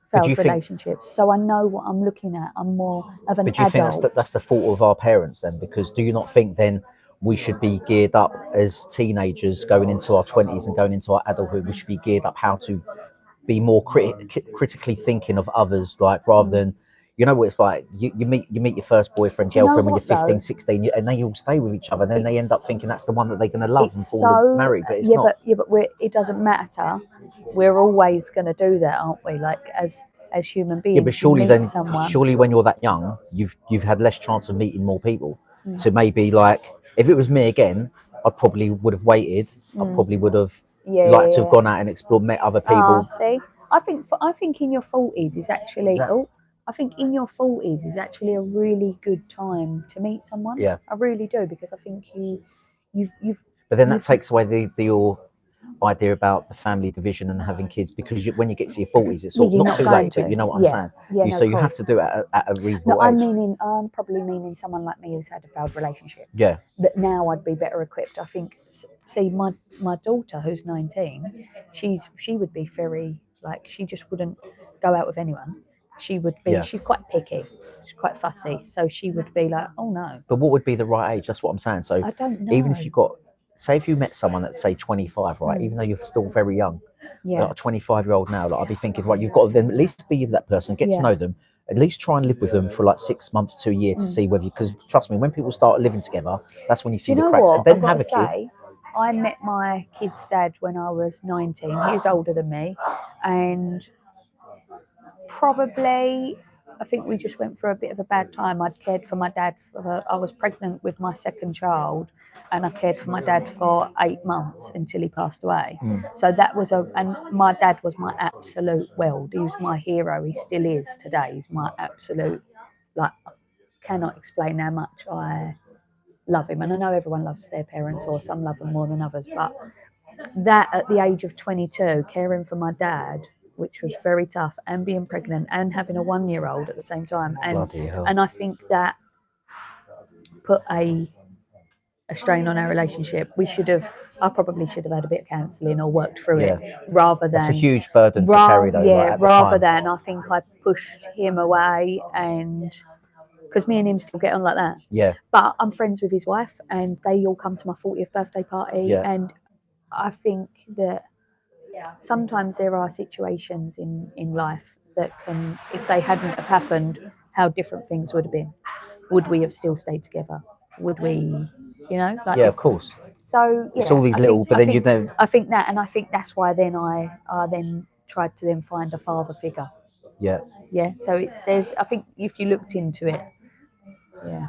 B: failed relationships, so I know what I'm looking at. I'm more of an adult.
A: But do you think that's the fault of our parents then? Because do you not think then we should be geared up as teenagers going into our 20s and going into our adulthood? We should be geared up how to be more critically thinking of others, like rather than, you know what it's like, you meet your first boyfriend, girlfriend when you're 15, 16, and they all stay with each other, and then they end up thinking that's the one that they're going to love and fall marry, but it's not.
B: But it doesn't matter. We're always going to do that, aren't we? Like as human beings.
A: Yeah, but surely when you're that young, you've had less chance of meeting more people. So maybe like if it was me again, I probably would have waited. I probably would have liked to have gone out and explored, met other people.
B: See, I think in your 40s is actually I think in your 40s is actually a really good time to meet someone.
A: Yeah,
B: I really do, because I think you've.
A: But then that takes away your idea about the family division and having kids, because when you get to your 40s, it's not too late. But you know what I'm saying.
B: Yeah,
A: so you have to do it at a reasonable age.
B: I'm probably meaning someone like me who's had a failed relationship.
A: Yeah.
B: That now I'd be better equipped. I think. See, my daughter, who's 19, she would be very, like, she just wouldn't go out with anyone. She would be. Yeah. She's quite picky. She's quite fussy. So she would be like, oh no.
A: But what would be the right age? That's what I'm saying. So
B: I don't know.
A: Even if you've got, say, if you met someone at say 25, right? Even though you're still very young, like a 25-year-old now, like I'd be thinking, right, you've got to then at least be with that person, get to know them, at least try and live with them for like 6 months to a year to see whether you. Because trust me, when people start living together, that's when you see the cracks.
B: What?
A: And then have a kid.
B: I met my kid's dad when I was 19. He was older than me, and probably, I think we just went through a bit of a bad time. I'd cared for my dad I was pregnant with my second child, and I cared for my dad for 8 months until he passed away. So that was and my dad was my absolute world. He was my hero. He still is today. He's my absolute, like, I cannot explain how much I love him. And I know everyone loves their parents, or some love them more than others, but that at the age of 22, caring for my dad, which was very tough, and being pregnant and having a 1-year-old at the same time, and I think that put a strain on our relationship. I probably should have had a bit of counselling or worked through it, rather than.
A: It's a huge burden to carry, though.
B: Yeah, rather than I think I pushed him away, and because me and him still get on like that.
A: Yeah.
B: But I'm friends with his wife, and they all come to my 40th birthday party, and I think that sometimes there are situations in life that can, if they hadn't have happened, how different things would have been. Would we have still stayed together? Would we, like?
A: Yeah, of course.
B: So
A: it's all these little, but then you know.
B: I think that, and I think that's why then I then tried to then find a father figure.
A: Yeah.
B: Yeah, so there's I think if you looked into it, yeah.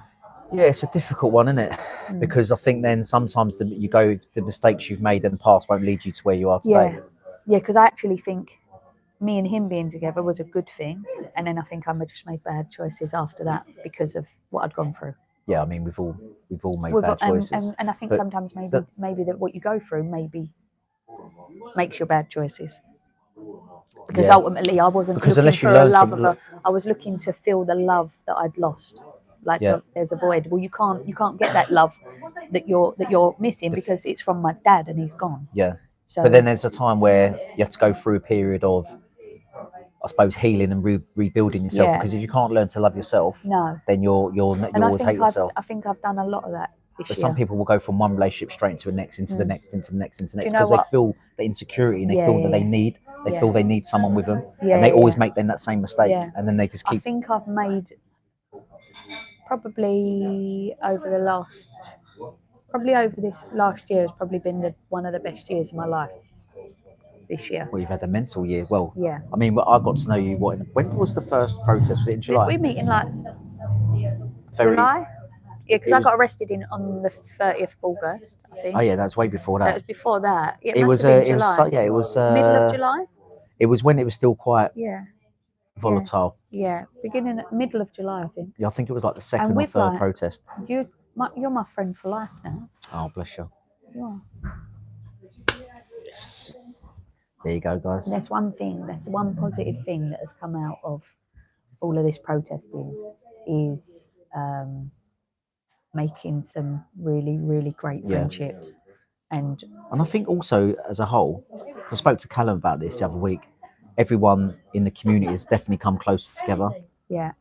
A: Yeah, it's a difficult one, isn't it? Because I think then sometimes the mistakes you've made in the past won't lead you to where you are today.
B: Yeah, because I actually think me and him being together was a good thing, and then I think I just made bad choices after that because of what I'd gone through.
A: Yeah, I mean we've all made bad choices,
B: and I think
A: but
B: sometimes maybe that what you go through maybe makes your bad choices. Because ultimately, I wasn't
A: because
B: looking
A: unless you
B: for a
A: learn
B: love
A: from
B: I was looking to fill the love that I'd lost. Like there's a void. Well, you can't get that love that you're missing because it's from my dad and he's gone.
A: Yeah.
B: So,
A: but then there's a time where you have to go through a period of, I suppose, healing and rebuilding yourself.
B: Yeah.
A: Because if you can't learn to love yourself,
B: no.
A: then you'll always hate yourself.
B: I think I've done a lot of that this
A: But
B: year.
A: some people will go from one relationship straight into the next, into the next, into the next, into the next,
B: know
A: because they
B: what?
A: feel the insecurity and they feel that they feel they need someone with them,
B: Yeah,
A: and they always
B: yeah.
A: make then that same mistake,
B: Yeah.
A: and then they just
B: I
A: keep.
B: think I've made probably over this last year has probably been one of the best years of my life. This year.
A: Well, you've had a mental year. Well,
B: Yeah.
A: I mean, I got to know you. When was the first protest? Was it in
B: Did
A: July?
B: we meet in like
A: Very.
B: July? Yeah, because I
A: was-
B: got arrested on the 30th of August, I think.
A: Oh yeah, that's way before
B: That
A: that.
B: was before that. Yeah,
A: It
B: must
A: was.
B: have been
A: It was.
B: July.
A: Yeah, it was.
B: Middle of July?
A: It was when it was still quite
B: Yeah.
A: volatile.
B: Yeah. Middle of July, I think.
A: Yeah, I think it was like the second
B: And
A: or
B: with
A: third protest.
B: you're my friend for life now.
A: Oh, bless you.
B: You are.
A: Yes. There you go, guys.
B: That's one thing. That's one positive thing that has come out of all of this protesting is making some really, really great friendships. And
A: I think also as a whole, 'cause I spoke to Callum about this the other week, everyone in the community has definitely come closer together.
B: yeah,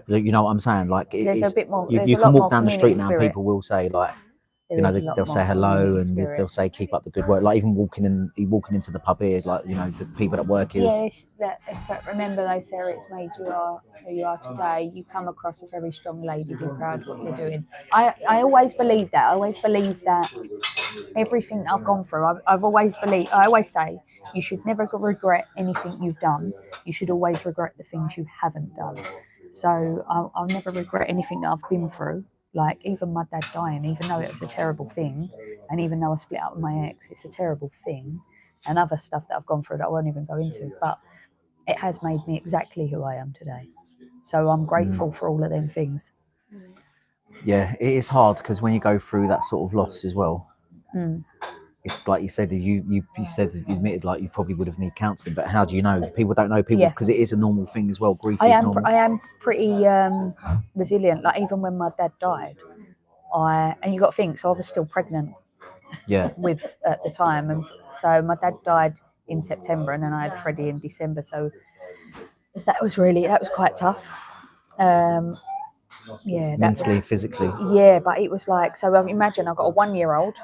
A: You know what I'm saying? Like
B: there's a bit more.
A: you
B: There's a
A: can
B: lot
A: walk
B: more
A: down the street
B: community
A: now and
B: spirit.
A: people will say like,
B: There is a lot
A: they'll
B: more
A: say hello
B: community
A: and
B: spirit.
A: they'll say keep up the good work. Like even walking into the pub here, like the people that work here.
B: But remember, though, Sarah, it's made you are who you are today. You come across a very strong lady. Be proud of what you're doing. I always believe that. I always believe that everything I've gone through, I've always believed. I always say you should never regret anything you've done. You should always regret the things you haven't done. So I'll never regret anything that I've been through. Like even my dad dying, even though it was a terrible thing, and even though I split up with my ex, it's a terrible thing, and other stuff that I've gone through that I won't even go into. But it has made me exactly who I am today. So I'm grateful for all of them things.
A: Yeah, it is hard because when you go through that sort of loss as well, it's like you said. You said you admitted like you probably would have needed counselling, but how do you know? People don't know people because it is a normal thing as well. Grief is normal.
B: I am pretty resilient. Like even when my dad died, and you got to think. So I was still pregnant.
A: Yeah.
B: With at the time, and so my dad died in September, and then I had Freddie in December. So that was quite tough. Yeah,
A: mentally, physically.
B: Yeah, but it was like, so imagine I've got a 1-year-old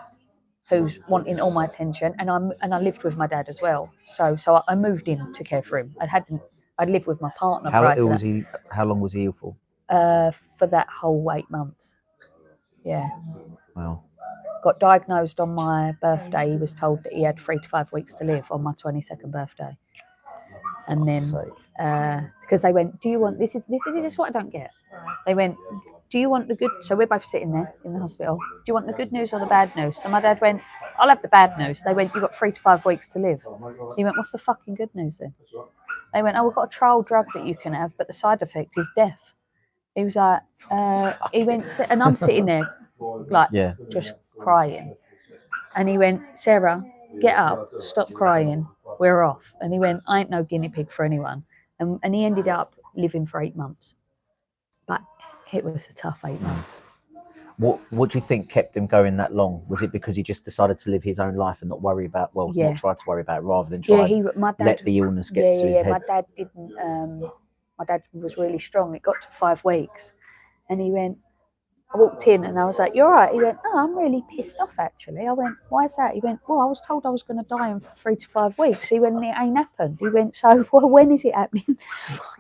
B: who's wanting all my attention, and I lived with my dad as well. So I moved in to care for him. I'd lived with my partner.
A: How ill was he? How long was he ill for?
B: For that whole 8 months. Yeah.
A: Wow.
B: Got diagnosed on my birthday. He was told that he had 3 to 5 weeks to live on my 22nd birthday. And then, because they went, do you want, this is what I don't get. They went, do you want the good, so we're both sitting there in the hospital. Do you want the good news or the bad news? So my dad went, I'll have the bad news. They went, you've got 3 to 5 weeks to live. He went, what's the fucking good news then? They went, oh, we've got a trial drug that you can have, but the side effect is death. He was like, he went, and I'm sitting there, like, just crying. And he went, Sarah, get up, stop crying, we're off. And he went, I ain't no guinea pig for anyone. And he ended up living for 8 months. But it was a tough 8 months.
A: What do you think kept him going that long? Was it because he just decided to live his own life and not worry about, not try to worry about it, rather than try let the illness get to his head?
B: My dad didn't, my dad was really strong. It got to 5 weeks. And he went, I walked in and I was like, you're right. He went, oh, I'm really pissed off actually. I went, why is that? He went, well, I was told I was going to die in 3 to 5 weeks. He went, it ain't happened. He went, so well, when is it happening?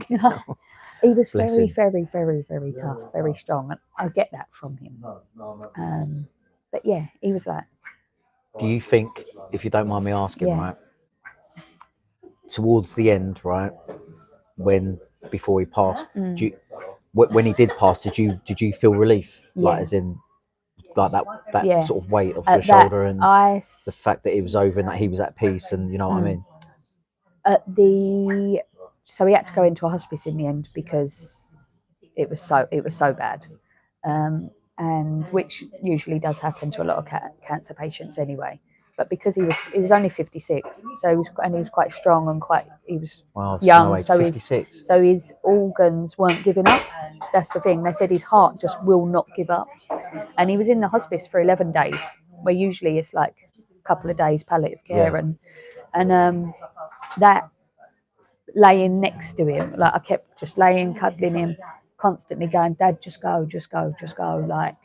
B: He was very, very, very, very tough, very strong. And I get that from him. But yeah, he was that.
A: Do you think, if you don't mind me asking, right, towards the end, right, when before he passed,
B: Mm.
A: when he did pass, did you feel relief, like
B: Yeah.
A: as in like that
B: Yeah.
A: sort of weight off
B: At
A: your
B: that,
A: shoulder and
B: I
A: the fact that it was over and that he was at peace, and you know what I mean?
B: at the so he had to go into a hospice in the end because it was so bad, and which usually does happen to a lot of cancer patients anyway. But because he was only 56, so he was quite strong and he was
A: Wow, slow
B: young,
A: age,
B: so his
A: 56.
B: so his organs weren't giving up. That's the thing. They said his heart just will not give up, and he was in the hospice for 11 days, where usually it's like a couple of days palliative care,
A: Yeah.
B: and that laying next to him, like I kept just laying, cuddling him, constantly going, "Dad, just go, just go, just go," like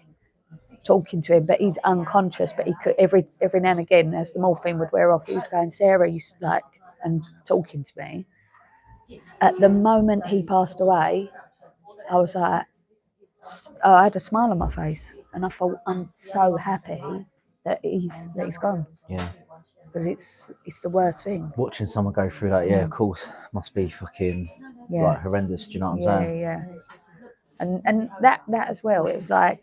B: talking to him. But he's unconscious. But he could every now and again, as the morphine would wear off, he was going, "Sarah," you like, and talking to me. At the moment he passed away, I was like, I had a smile on my face, and I thought, I'm so happy that he's gone,
A: Yeah.
B: because it's the worst thing.
A: Watching someone go through that, yeah, of course, must be fucking
B: Yeah.
A: like horrendous. Do you know what I'm
B: Yeah,
A: saying?
B: yeah. And that as well. It was like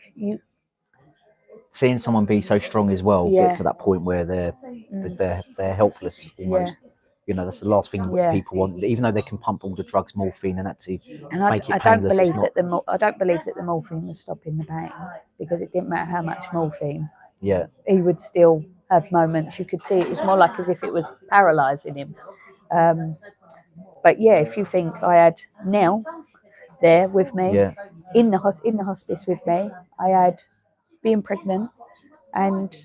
A: Seeing someone be so strong as well,
B: Yeah.
A: get to that point where they're helpless almost. You know, that's the last thing
B: Yeah.
A: people want. Even though they can pump all the drugs, morphine, and actually
B: And
A: make it
B: I don't
A: painless, it's
B: believe
A: not.
B: I don't believe that the morphine was stopping the pain, because it didn't matter how much morphine,
A: Yeah,
B: he would still have moments. You could see it was more like as if it was paralysing him. But yeah, if you think I had Nell there with me,
A: yeah.
B: in the hospice with me, I had being pregnant and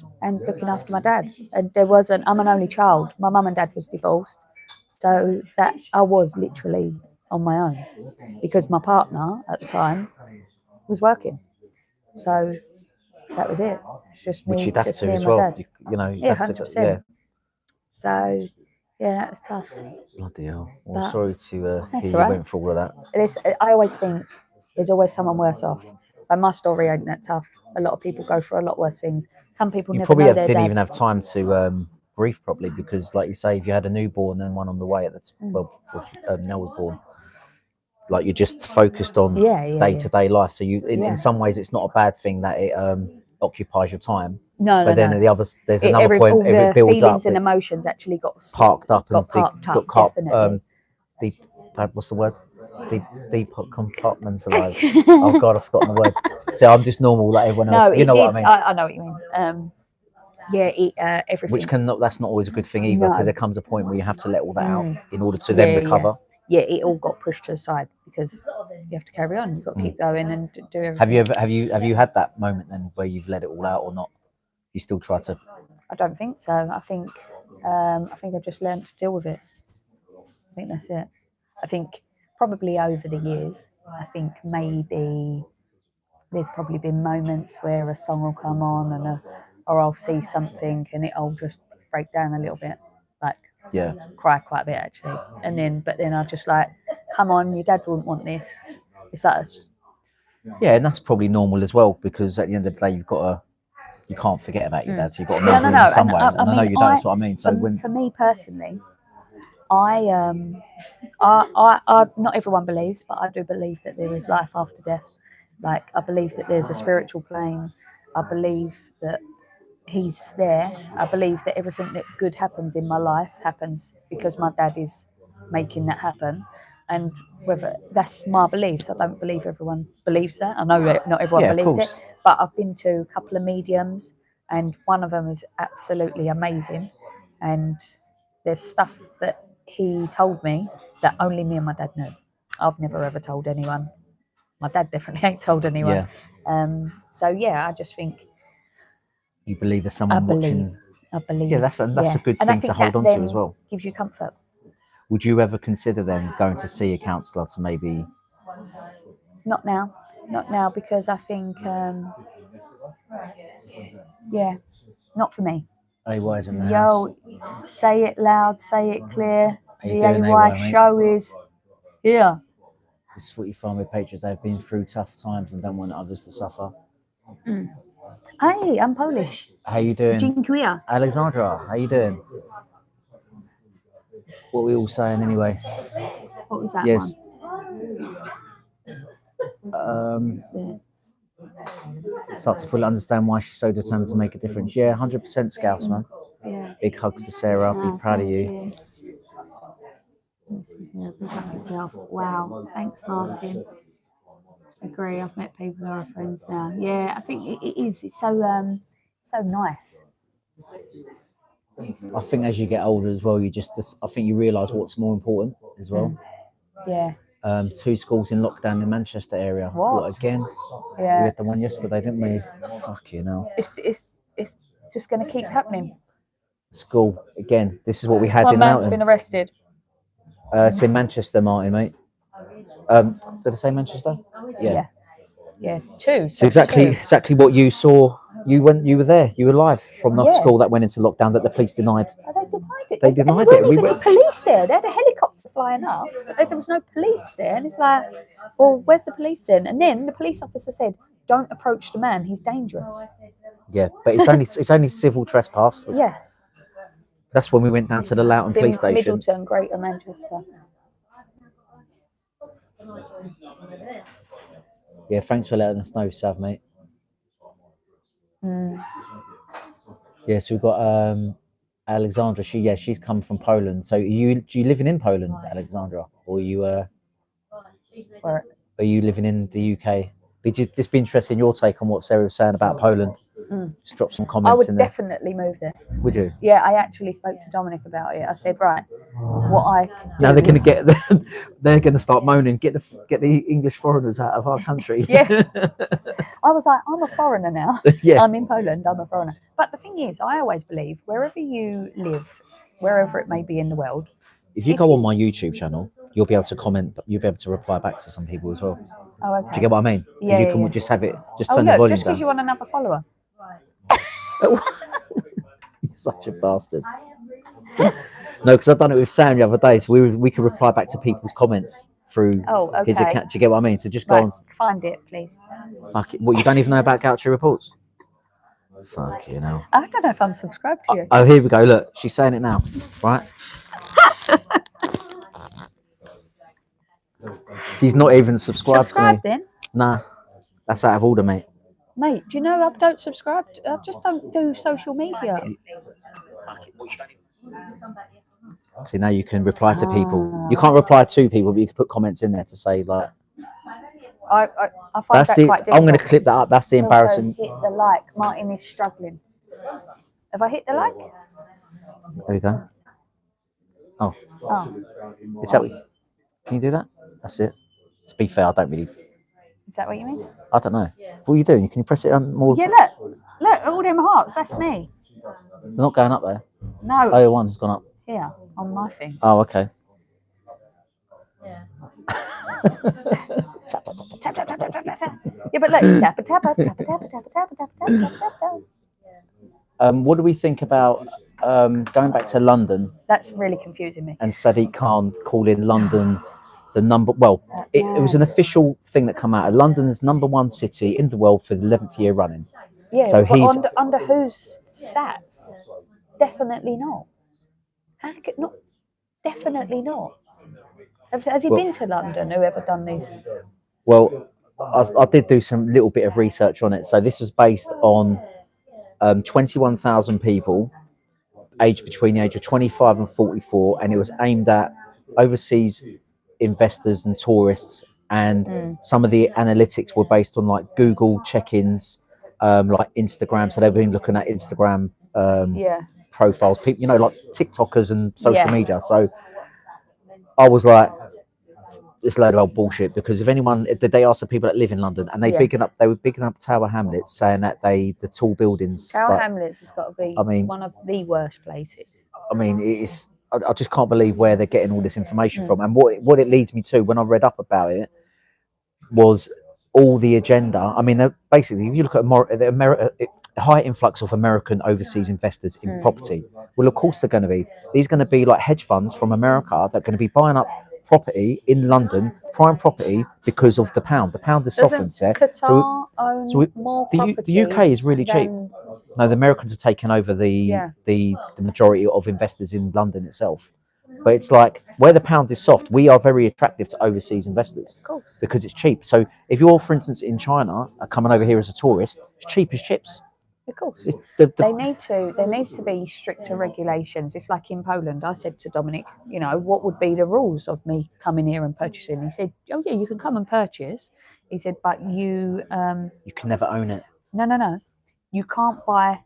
B: looking after my dad. And I'm an only child. My mum and dad was divorced, so that I was literally on my own, because my partner at the time was working. So that was it. It's
A: Which you'd have
B: just
A: to
B: me
A: as
B: and my
A: well.
B: dad.
A: You know, you'd
B: Yeah,
A: have to.
B: 100%.
A: Yeah.
B: So yeah, that was tough.
A: Bloody hell. Well,
B: But
A: sorry to
B: that's
A: hear
B: all
A: you
B: right.
A: went through all of that.
B: I always think there's always someone worse off. So my story ain't that tough. A lot of people go through a lot worse things. Some people
A: You
B: never
A: probably
B: know their
A: didn't
B: dad.
A: even have time to grieve properly because, like you say, if you had a newborn and one on the way at the Nell was born, like you're just focused on
B: Yeah, yeah,
A: day to day life. So you, in
B: Yeah.
A: some ways, it's not a bad thing that it occupies your time.
B: No,
A: But then
B: no.
A: at the other, there's another point
B: All
A: if it
B: the
A: builds up,
B: feelings and emotions actually got
A: parked up and
B: parked up.
A: got
B: Definitely.
A: deep. What's the word? Deep compartmentalized. Oh God, I've forgotten the word. So I'm just normal like everyone else.
B: No,
A: You
B: it
A: know
B: did.
A: what I mean?
B: I know what you mean. Yeah, everything.
A: Which that's not always a good thing either, because there comes a point where you have to let all that out in order to then recover.
B: Yeah, it all got pushed to the side because you have to carry on. You've got to keep going and do everything.
A: Have you had that moment then where you've let it all out or not? You still try to.
B: I don't think so. I think I've just learned to deal with it. I think that's it. I think probably over the years, I think maybe there's probably been moments where a song will come on or I'll see something and it'll just break down a little bit, like
A: Yeah.
B: cry quite a bit actually. But then I'll just like, come on, your dad wouldn't want this. It's like,
A: Yeah, and that's probably normal as well, because at the end of the day, you can't forget about your dad, so you've got to remember him in some way. And I know you don't. That's what I mean. So
B: for me personally, I not everyone believes, but I do believe that there is life after death. Like I believe that there's a spiritual plane. I believe that he's there. I believe that everything that good happens in my life happens because my dad is making that happen. And whether that's my beliefs, I don't believe everyone believes that. I know that not everyone
A: Yeah, of
B: believes it,
A: course.
B: but I've been to a couple of mediums, and one of them is absolutely amazing. And there's stuff that he told me that only me and my dad knew. I've never ever told anyone. My dad definitely ain't told anyone.
A: Yeah.
B: So yeah, I just think
A: You believe there's
B: I
A: someone
B: believe.
A: watching.
B: I believe.
A: Yeah, that's a good
B: And I
A: thing to
B: think
A: hold
B: that
A: on to
B: then
A: as well.
B: gives you comfort.
A: Would you ever consider then going to see a counsellor to maybe?
B: Not now. Not now, because I think, yeah, not for me.
A: AY's in the house.
B: Yo, say it loud, say it clear.
A: How you
B: The
A: doing,
B: AY
A: AY, mate?
B: show is here.
A: This is what you find with patrons. They've been through tough times and don't want others to suffer.
B: Hey, I'm Polish.
A: How you doing,
B: Dziękuję.
A: Alexandra? How you doing? What were we all saying anyway?
B: What was that
A: Yes.
B: one?
A: Start to fully understand why she's so determined to make a difference. Yeah, 100% Scouts, man.
B: Yeah.
A: Big hugs to Sarah. Be proud of you.
B: Yeah, pick up yourself. Wow. Thanks, Martin. Agree. I've met people who are friends now. Yeah, I think it is. It's so nice.
A: I think as you get older as well, I think you realise what's more important as well.
B: Yeah.
A: 2 schools in lockdown in Manchester area.
B: What?
A: Again?
B: Yeah.
A: We had the one yesterday, didn't we? Fuck you know.
B: It's just going to keep happening.
A: School again. This is what we had
B: One
A: in
B: man's
A: Loughton.
B: been arrested.
A: It's in Manchester, Martin, mate. Did I say Manchester?
B: Yeah. 2.
A: It's exactly what you saw. You were there. You were live from the school that went into lockdown that the police denied.
B: Oh, they denied it.
A: They denied
B: there
A: it.
B: weren't even police there. They had a helicopter flying up. There was no police there, and it's like, well, where's the police then? And then the police officer said, "Don't approach the man. He's dangerous."
A: Yeah, but it's only civil trespass.
B: Yeah.
A: That's when we went down to the Loughton police station.
B: Middleton, Greater Manchester.
A: Yeah, thanks for letting us know, Sav, mate. Yeah, so we've got Alexandra. She's come from Poland. So do you living in Poland, Alexandra, or are you
B: Where?
A: are you living in the UK? Just be interested in your take on what Sarah was saying about Poland. Just drop some comments in there.
B: I would definitely move there.
A: Would you?
B: Yeah, I actually spoke to Dominic about it. I said, right, what I can do
A: now they're going to start moaning. Get the English foreigners out of our country.
B: Yeah. I was like, I'm a foreigner now.
A: Yeah.
B: I'm in Poland. I'm a foreigner. But the thing is, I always believe wherever you live, wherever it may be in the world.
A: If you go on my YouTube channel, you'll be able to comment. You'll be able to reply back to some people as well.
B: Oh, okay.
A: Do you get what I mean?
B: Yeah.
A: You can just have it. Just turn the volume
B: just because
A: down.
B: you want another follower.
A: You're such a bastard. No, because I've done it with Sam the other day, so we could reply back to people's comments through his account. Do you get what I mean? So just go on.
B: Find it, please.
A: Fuck it. What, you don't even know about Gauci Reports? Fuck you know.
B: I don't know if I'm subscribed to you.
A: Oh, here we go. Look, she's saying it now, right? She's not even subscribed to me.
B: Then?
A: Nah, that's out of order, mate.
B: Mate, do you know I don't subscribe? I just don't do social media.
A: See, now you can reply to people. You can't reply to people, but you can put comments in there to say like.
B: I find that quite difficult.
A: I'm going to clip that up. That's the embarrassing.
B: Also, hit the like. Martin is struggling. Have I hit the like?
A: There we go. Oh. Is that? Can you do that? That's it. To be fair, I don't really.
B: Is that what you mean?
A: I don't know. What are you doing? Can you press it on more?
B: Yeah, look, all them hearts. That's me.
A: They're not going up there.
B: No.
A: Oh, one's gone up.
B: Here on my thing.
A: Oh, okay.
B: Yeah. Tap, tap, tap, tap, tap, tap, tap. Yeah, but look, tap, tap, tap, tap, tap, tap, tap, tap, tap, tap.
A: What do we think about going back to London?
B: That's really confusing me.
A: And Sadiq Khan calling London the number. Well, it was an official thing that came out of London's #1 city in the world for the 11th year running.
B: Yeah,
A: so
B: but
A: he's
B: under whose stats? Definitely not. How could not? Definitely not. Has he been to London? Whoever done this?
A: Well, I did do some little bit of research on it. So this was based on 21,000 people aged between the age of 25 and 44, and it was aimed at overseas investors and tourists. And some of the analytics were based on like Google check-ins, like Instagram. So they've been looking at Instagram profiles, people, like TikTokers and social media. So I was like, this load of old bullshit, because if they asked the people that live in London, and they were bigging up Tower Hamlets, saying that the tall buildings.
B: Tower Hamlets has got to be one of the worst places.
A: I mean, it's. I just can't believe where they're getting all this information from, and what it leads me to when I read up about it was all the agenda. I mean, basically, if you look at the high influx of American overseas investors in property, well, of course they're going to be. These are going to be like hedge funds from America that are going to be buying up property in London, prime property, because of the pound. The pound is softened, yeah. The UK is really cheap. No, the Americans have taken over the majority of investors in London itself. But it's like where the pound is soft, we are very attractive to overseas investors
B: Of course.
A: because it's cheap. So if you're, for instance, in China, are coming over here as a tourist, it's cheap as chips.
B: Of course.
A: The-
B: There needs to be stricter regulations. It's like in Poland. I said to Dominic, what would be the rules of me coming here and purchasing? He said, oh yeah, you can come and purchase. He said, but you
A: you can never own it.
B: no. You can't buy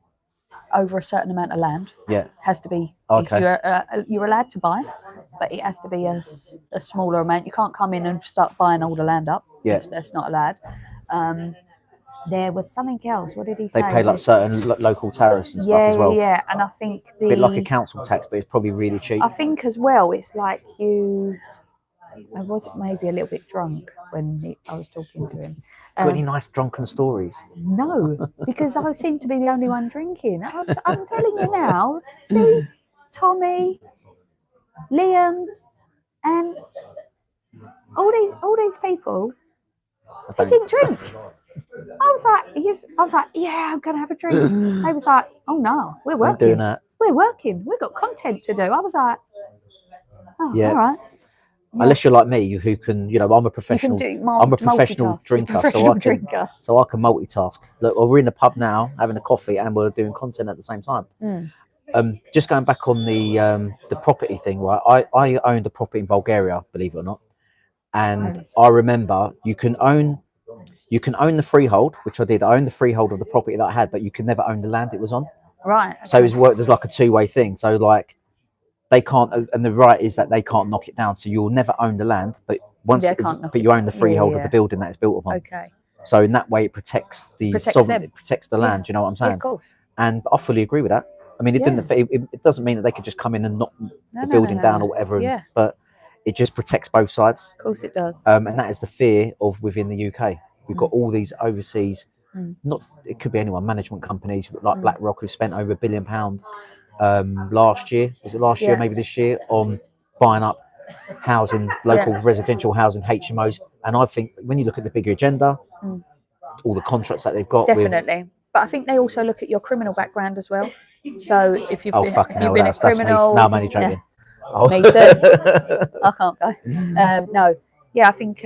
B: over a certain amount of land.
A: Yeah.
B: Has to be
A: Okay.
B: you're allowed to buy, but it has to be a smaller amount. You can't come in and start buying all the land up.
A: Yeah.
B: That's not allowed. There was something else. What did he
A: They
B: say?
A: pay like certain local tariffs and stuff as well.
B: Yeah. And I think
A: A bit like a council tax, but it's probably really cheap.
B: I think as well, it's like I was maybe a little bit drunk when I was talking to him.
A: Got any nice drunken stories?
B: No, because I seem to be the only one drinking. I'm telling you now. See, Tommy, Liam, and all these people, they didn't drink. I was like, yeah, I'm gonna have a drink. They was like, oh no, we're
A: We're
B: working.
A: doing that.
B: We're working. We've got content to do. I was like, oh,
A: Yeah.
B: all right.
A: Unless you're like me, who can, I'm a professional. I'm a professional drinker, so I can multitask. Look, we're in the pub now having a coffee, and we're doing content at the same time. Just going back on the property thing, right? I owned a property in Bulgaria, believe it or not, and I remember you can own the freehold, which I did. I owned the freehold of the property that I had, but you can never own the land it was on.
B: Right. Okay.
A: So there's like a two-way thing. So like they can't, and the right is that they can't knock it down. So you'll never own the land, but you own the freehold of the building that it's built upon.
B: Okay.
A: So in that way, it protects the sovereignty, it protects the land. You know what I'm saying?
B: Yeah, of course.
A: And I fully agree with that. I mean, it doesn't mean that they could just come in and knock the building down or whatever. But it just protects both sides.
B: Of course, it does.
A: And that is the fear of within the UK. We've got all these overseas, it could be anyone, management companies like BlackRock, who spent over £1 billion last year. Was it last year? Maybe this year, on buying up housing, local residential housing, HMOs. And I think when you look at the bigger agenda, all the contracts that they've got,
B: definitely. But I think they also look at your criminal background as well. So if you've been a criminal,
A: no, I'm only joking.
B: Me too. I can't go. No, yeah, I think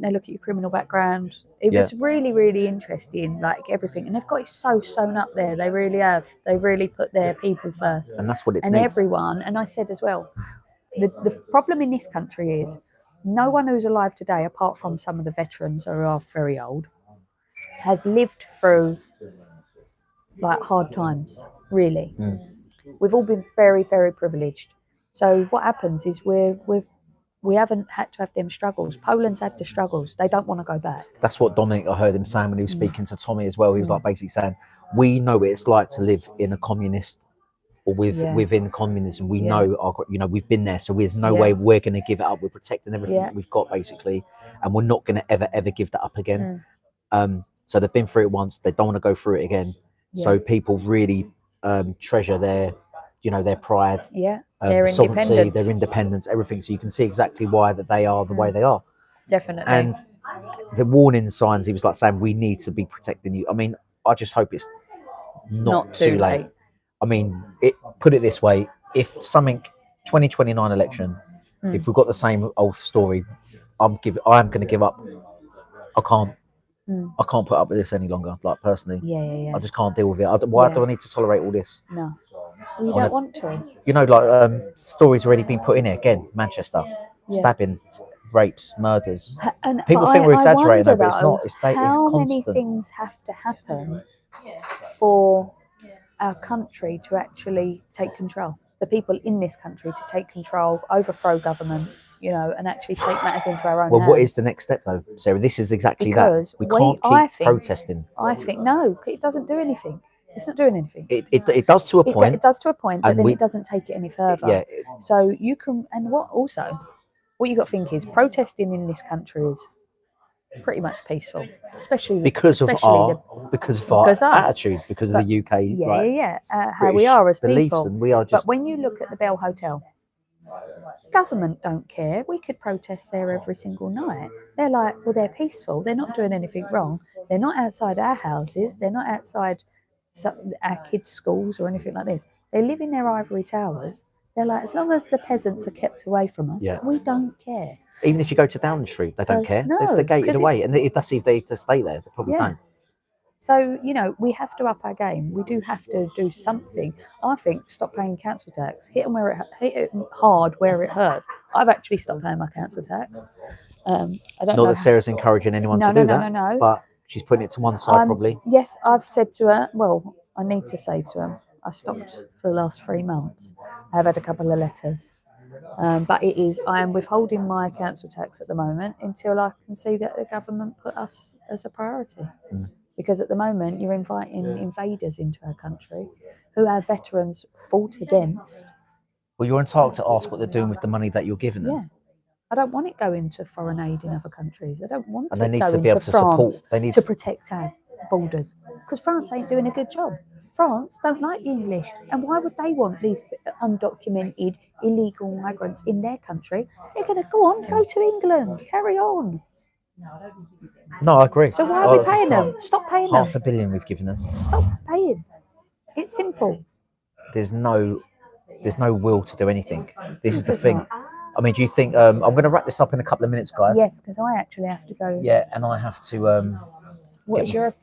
B: they look at your criminal background. It was really, really interesting, like everything, and they've got it so sewn up there. They really have. They really put their people first,
A: and that's what it
B: and
A: needs.
B: Everyone. And I said as well, the problem in this country is no one who's alive today, apart from some of the veterans who are very old, has lived through like hard times. Really, we've all been very, very privileged. So what happens is we haven't had to have them struggles. Poland's had the struggles. They don't want to go back.
A: That's what Dominic, I heard him saying when he was speaking to Tommy as well. He was like basically saying, we know what it's like to live in a communist or within communism. We know, we've been there. So there's no way we're going to give it up. We're protecting everything that we've got basically. And we're not going to ever give that up again. So they've been through it once. They don't want to go through it again. So people really treasure their pride. Their sovereignty, their independence, everything. So you can see exactly why that they are the way they are.
B: Definitely.
A: And the warning signs, he was like saying, we need to be protecting you. I mean, I just hope it's not too late. I mean, put it this way: if 2029 election, if we've got the same old story, I'm going to give up. I can't put up with this any longer. Like personally, I just can't deal with it. Why do I need to tolerate all this?
B: No. Well, you don't want to.
A: Like stories already been put in here again. Manchester, stabbing, rapes, murders. People think we're exaggerating, but it's not. It's constant.
B: How many things have to happen for our country to actually take control? The people in this country to take control, overthrow government, and actually take matters into our own hands.
A: What is the next step, though, Sarah? This is exactly that. We can't keep protesting.
B: I think no, it doesn't do anything. It's not doing anything.
A: It does to a point.
B: It does to a point, but then it doesn't take it any further.
A: Yeah.
B: So you can, and what you got to think is protesting in this country is pretty much peaceful, especially
A: because of our attitude, because of the UK.
B: How we are as people.
A: And we are just.
B: But when you look at the Bell Hotel, government don't care. We could protest there every single night. They're like, well, they're peaceful. They're not doing anything wrong. They're not outside our houses. They're not outside our kids' schools or anything like this. They live in their ivory towers. They're like, as long as the peasants are kept away from us,
A: Yeah.
B: we don't care.
A: Even if you go to Downing Street, they
B: So,
A: don't care.
B: no,
A: They're gated
B: 'cause
A: away, and if that's if they to stay there, they probably
B: Yeah.
A: don't.
B: So, we have to up our game. We do have to do something. I think stop paying council tax. Hit it hard where it hurts. I've actually stopped paying my council tax. I don't
A: Not
B: know.
A: that Sarah's encouraging anyone
B: No,
A: to
B: no,
A: do
B: no,
A: that,
B: no, no.
A: but she's putting it to one side probably.
B: Yes, I've said to her, well, I need to say to her, I stopped for the last 3 months. I have had a couple of letters. But I am withholding my council tax at the moment until I can see that the government put us as a priority. Because at the moment, you're inviting invaders into our country who our veterans fought against.
A: Well, you're entitled to ask what they're doing with the money that you're giving them.
B: Yeah. I don't want it going to foreign aid in other countries. I don't want
A: And they
B: it
A: need
B: going
A: to be able
B: to
A: to
B: France
A: support.
B: to protect our borders. Because France ain't doing a good job. France don't like the English. And why would they want these undocumented illegal migrants in their country? They're going to go to England, carry on.
A: No, I agree.
B: So why are we paying them? Stop paying them.
A: $500 million we've given them.
B: Stop paying. It's simple.
A: There's no will to do anything. This is the thing. I mean, do you think I'm going to wrap this up in a couple of minutes, guys?
B: Yes, because I actually have to go.
A: Yeah, and I have to.
B: What is your?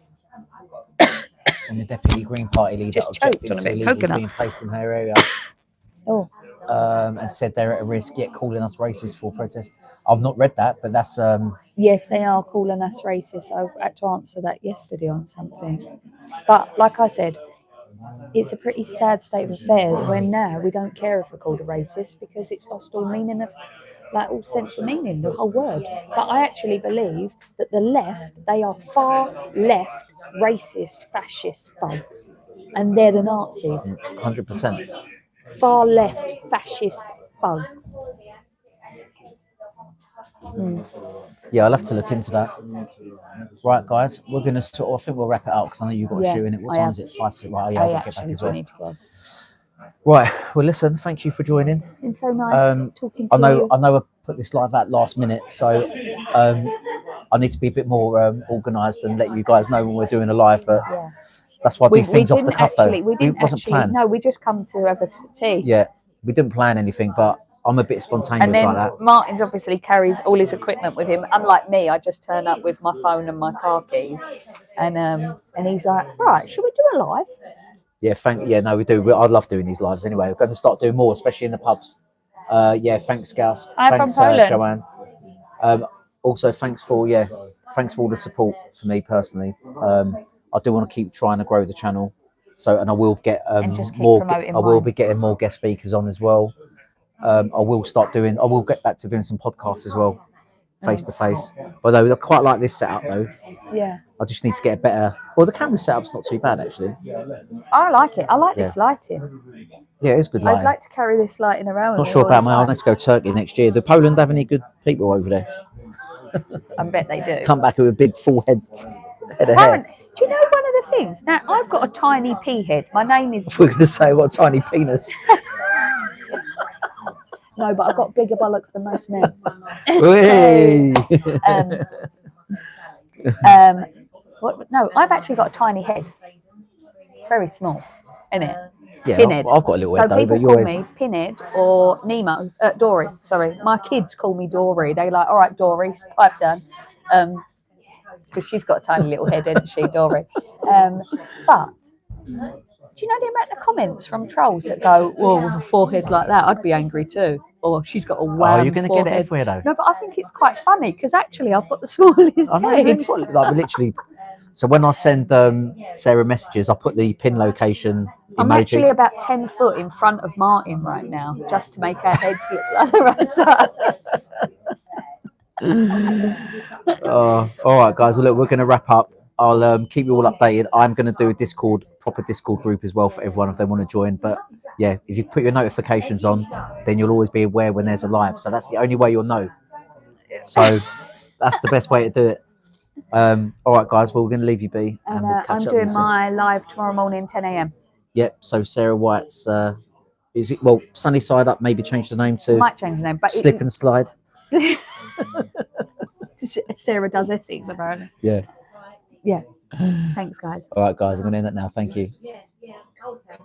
A: And the Deputy Green Party leader
B: Just
A: objected
B: choked on a
A: to
B: bit of
A: illegals
B: coconut.
A: being placed in her area,
B: Oh,
A: and said they're at a risk, yet calling us racist for protest. I've not read that, but that's
B: yes, they are calling us racist. I had to answer that yesterday on something. But like I said, it's a pretty sad state of affairs when now we don't care if we're called a racist because it's lost all meaning of, like all sense of meaning, the whole word. But I actually believe that the left, they are far left, racist, fascist thugs. And they're the Nazis.
A: 100%.
B: Far left, fascist thugs.
A: Yeah, I'll have to look into that. Right, guys, we're going to I think we'll wrap it up because I know you've got a shoe in it. What time is it? 5 to, right, yeah, I'll get back as well.
B: Need to go.
A: Right, well, listen, thank you for joining.
B: It's been so nice talking to you.
A: I know I put this live out last minute, so I need to be a bit more organised and let you guys know when we're doing a live, but that's why I do things off the cuff, though.
B: It wasn't planned. No, we just come to have a tea.
A: Yeah, we didn't plan anything, but I'm a bit spontaneous
B: and then
A: like that.
B: Martin's obviously carries all his equipment with him. Unlike me, I just turn up with my phone and my car keys. And he's like, right, should we do a live?
A: Yeah, no, we do. I'd love doing these lives anyway. We're going to start doing more, especially in the pubs. Thanks, Gauci. Thanks, Joanne. Also, thanks for all the support for me personally. I do want to keep trying to grow the channel, and I will get more. I will be getting more guest speakers on as well. I will get back to doing some podcasts as well, face to face. But I quite like this setup though.
B: Yeah.
A: I just need to get a better. Well, the camera setup's not too bad actually.
B: I like it. I like this lighting.
A: Yeah, it's good lighting.
B: I'd like to carry this lighting around.
A: Not sure about my. Let's go Turkey next year. Do Poland have any good people over there?
B: I bet they do.
A: Come back with a big full head of hair.
B: Do you know one of the things? Now I've got a tiny pea head. My name is.
A: We're going to say I've got a tiny penis.
B: No, but I've got bigger bollocks than most men. No, I've actually got a tiny head. It's very small, isn't it?
A: Yeah,
B: Pinhead.
A: I've got a little head though.
B: So people call me Pinhead or Nemo, Dory. Sorry, my kids call me Dory. They're like, all right, Dory, pipe down. Because she's got a tiny little head, isn't she, Dory? But do you know the amount of comments from trolls that go, well, with a forehead like that, I'd be angry too. Or she's got a wham.
A: Oh, you're going to get it everywhere though.
B: No, but I think it's quite funny because actually I've got the smallest head.
A: Like literally. So when I send Sarah messages, I put the pin location emoji.
B: I'm actually about 10 foot in front of Martin right now, just to make our heads look like us.
A: All right, guys. Well, look, we're going to wrap up. I'll keep you all updated. I'm going to do a proper Discord group as well for everyone if they want to join. But yeah, if you put your notifications on, then you'll always be aware when there's a live. So that's the only way you'll know. So that's the best way to do it. All right, guys. Well, we're going to leave you be, and we'll catch
B: I'm
A: up
B: doing my live tomorrow morning, 10 a.m.
A: Yep. So Sarah White's is it? Well, Sunny Side Up. Maybe change the name to.
B: Might change the name, but
A: Slip and Slide.
B: Sarah does Essex, apparently.
A: Yeah.
B: Yeah. Thanks, guys.
A: All right, guys. I'm going to end that now. Thank you.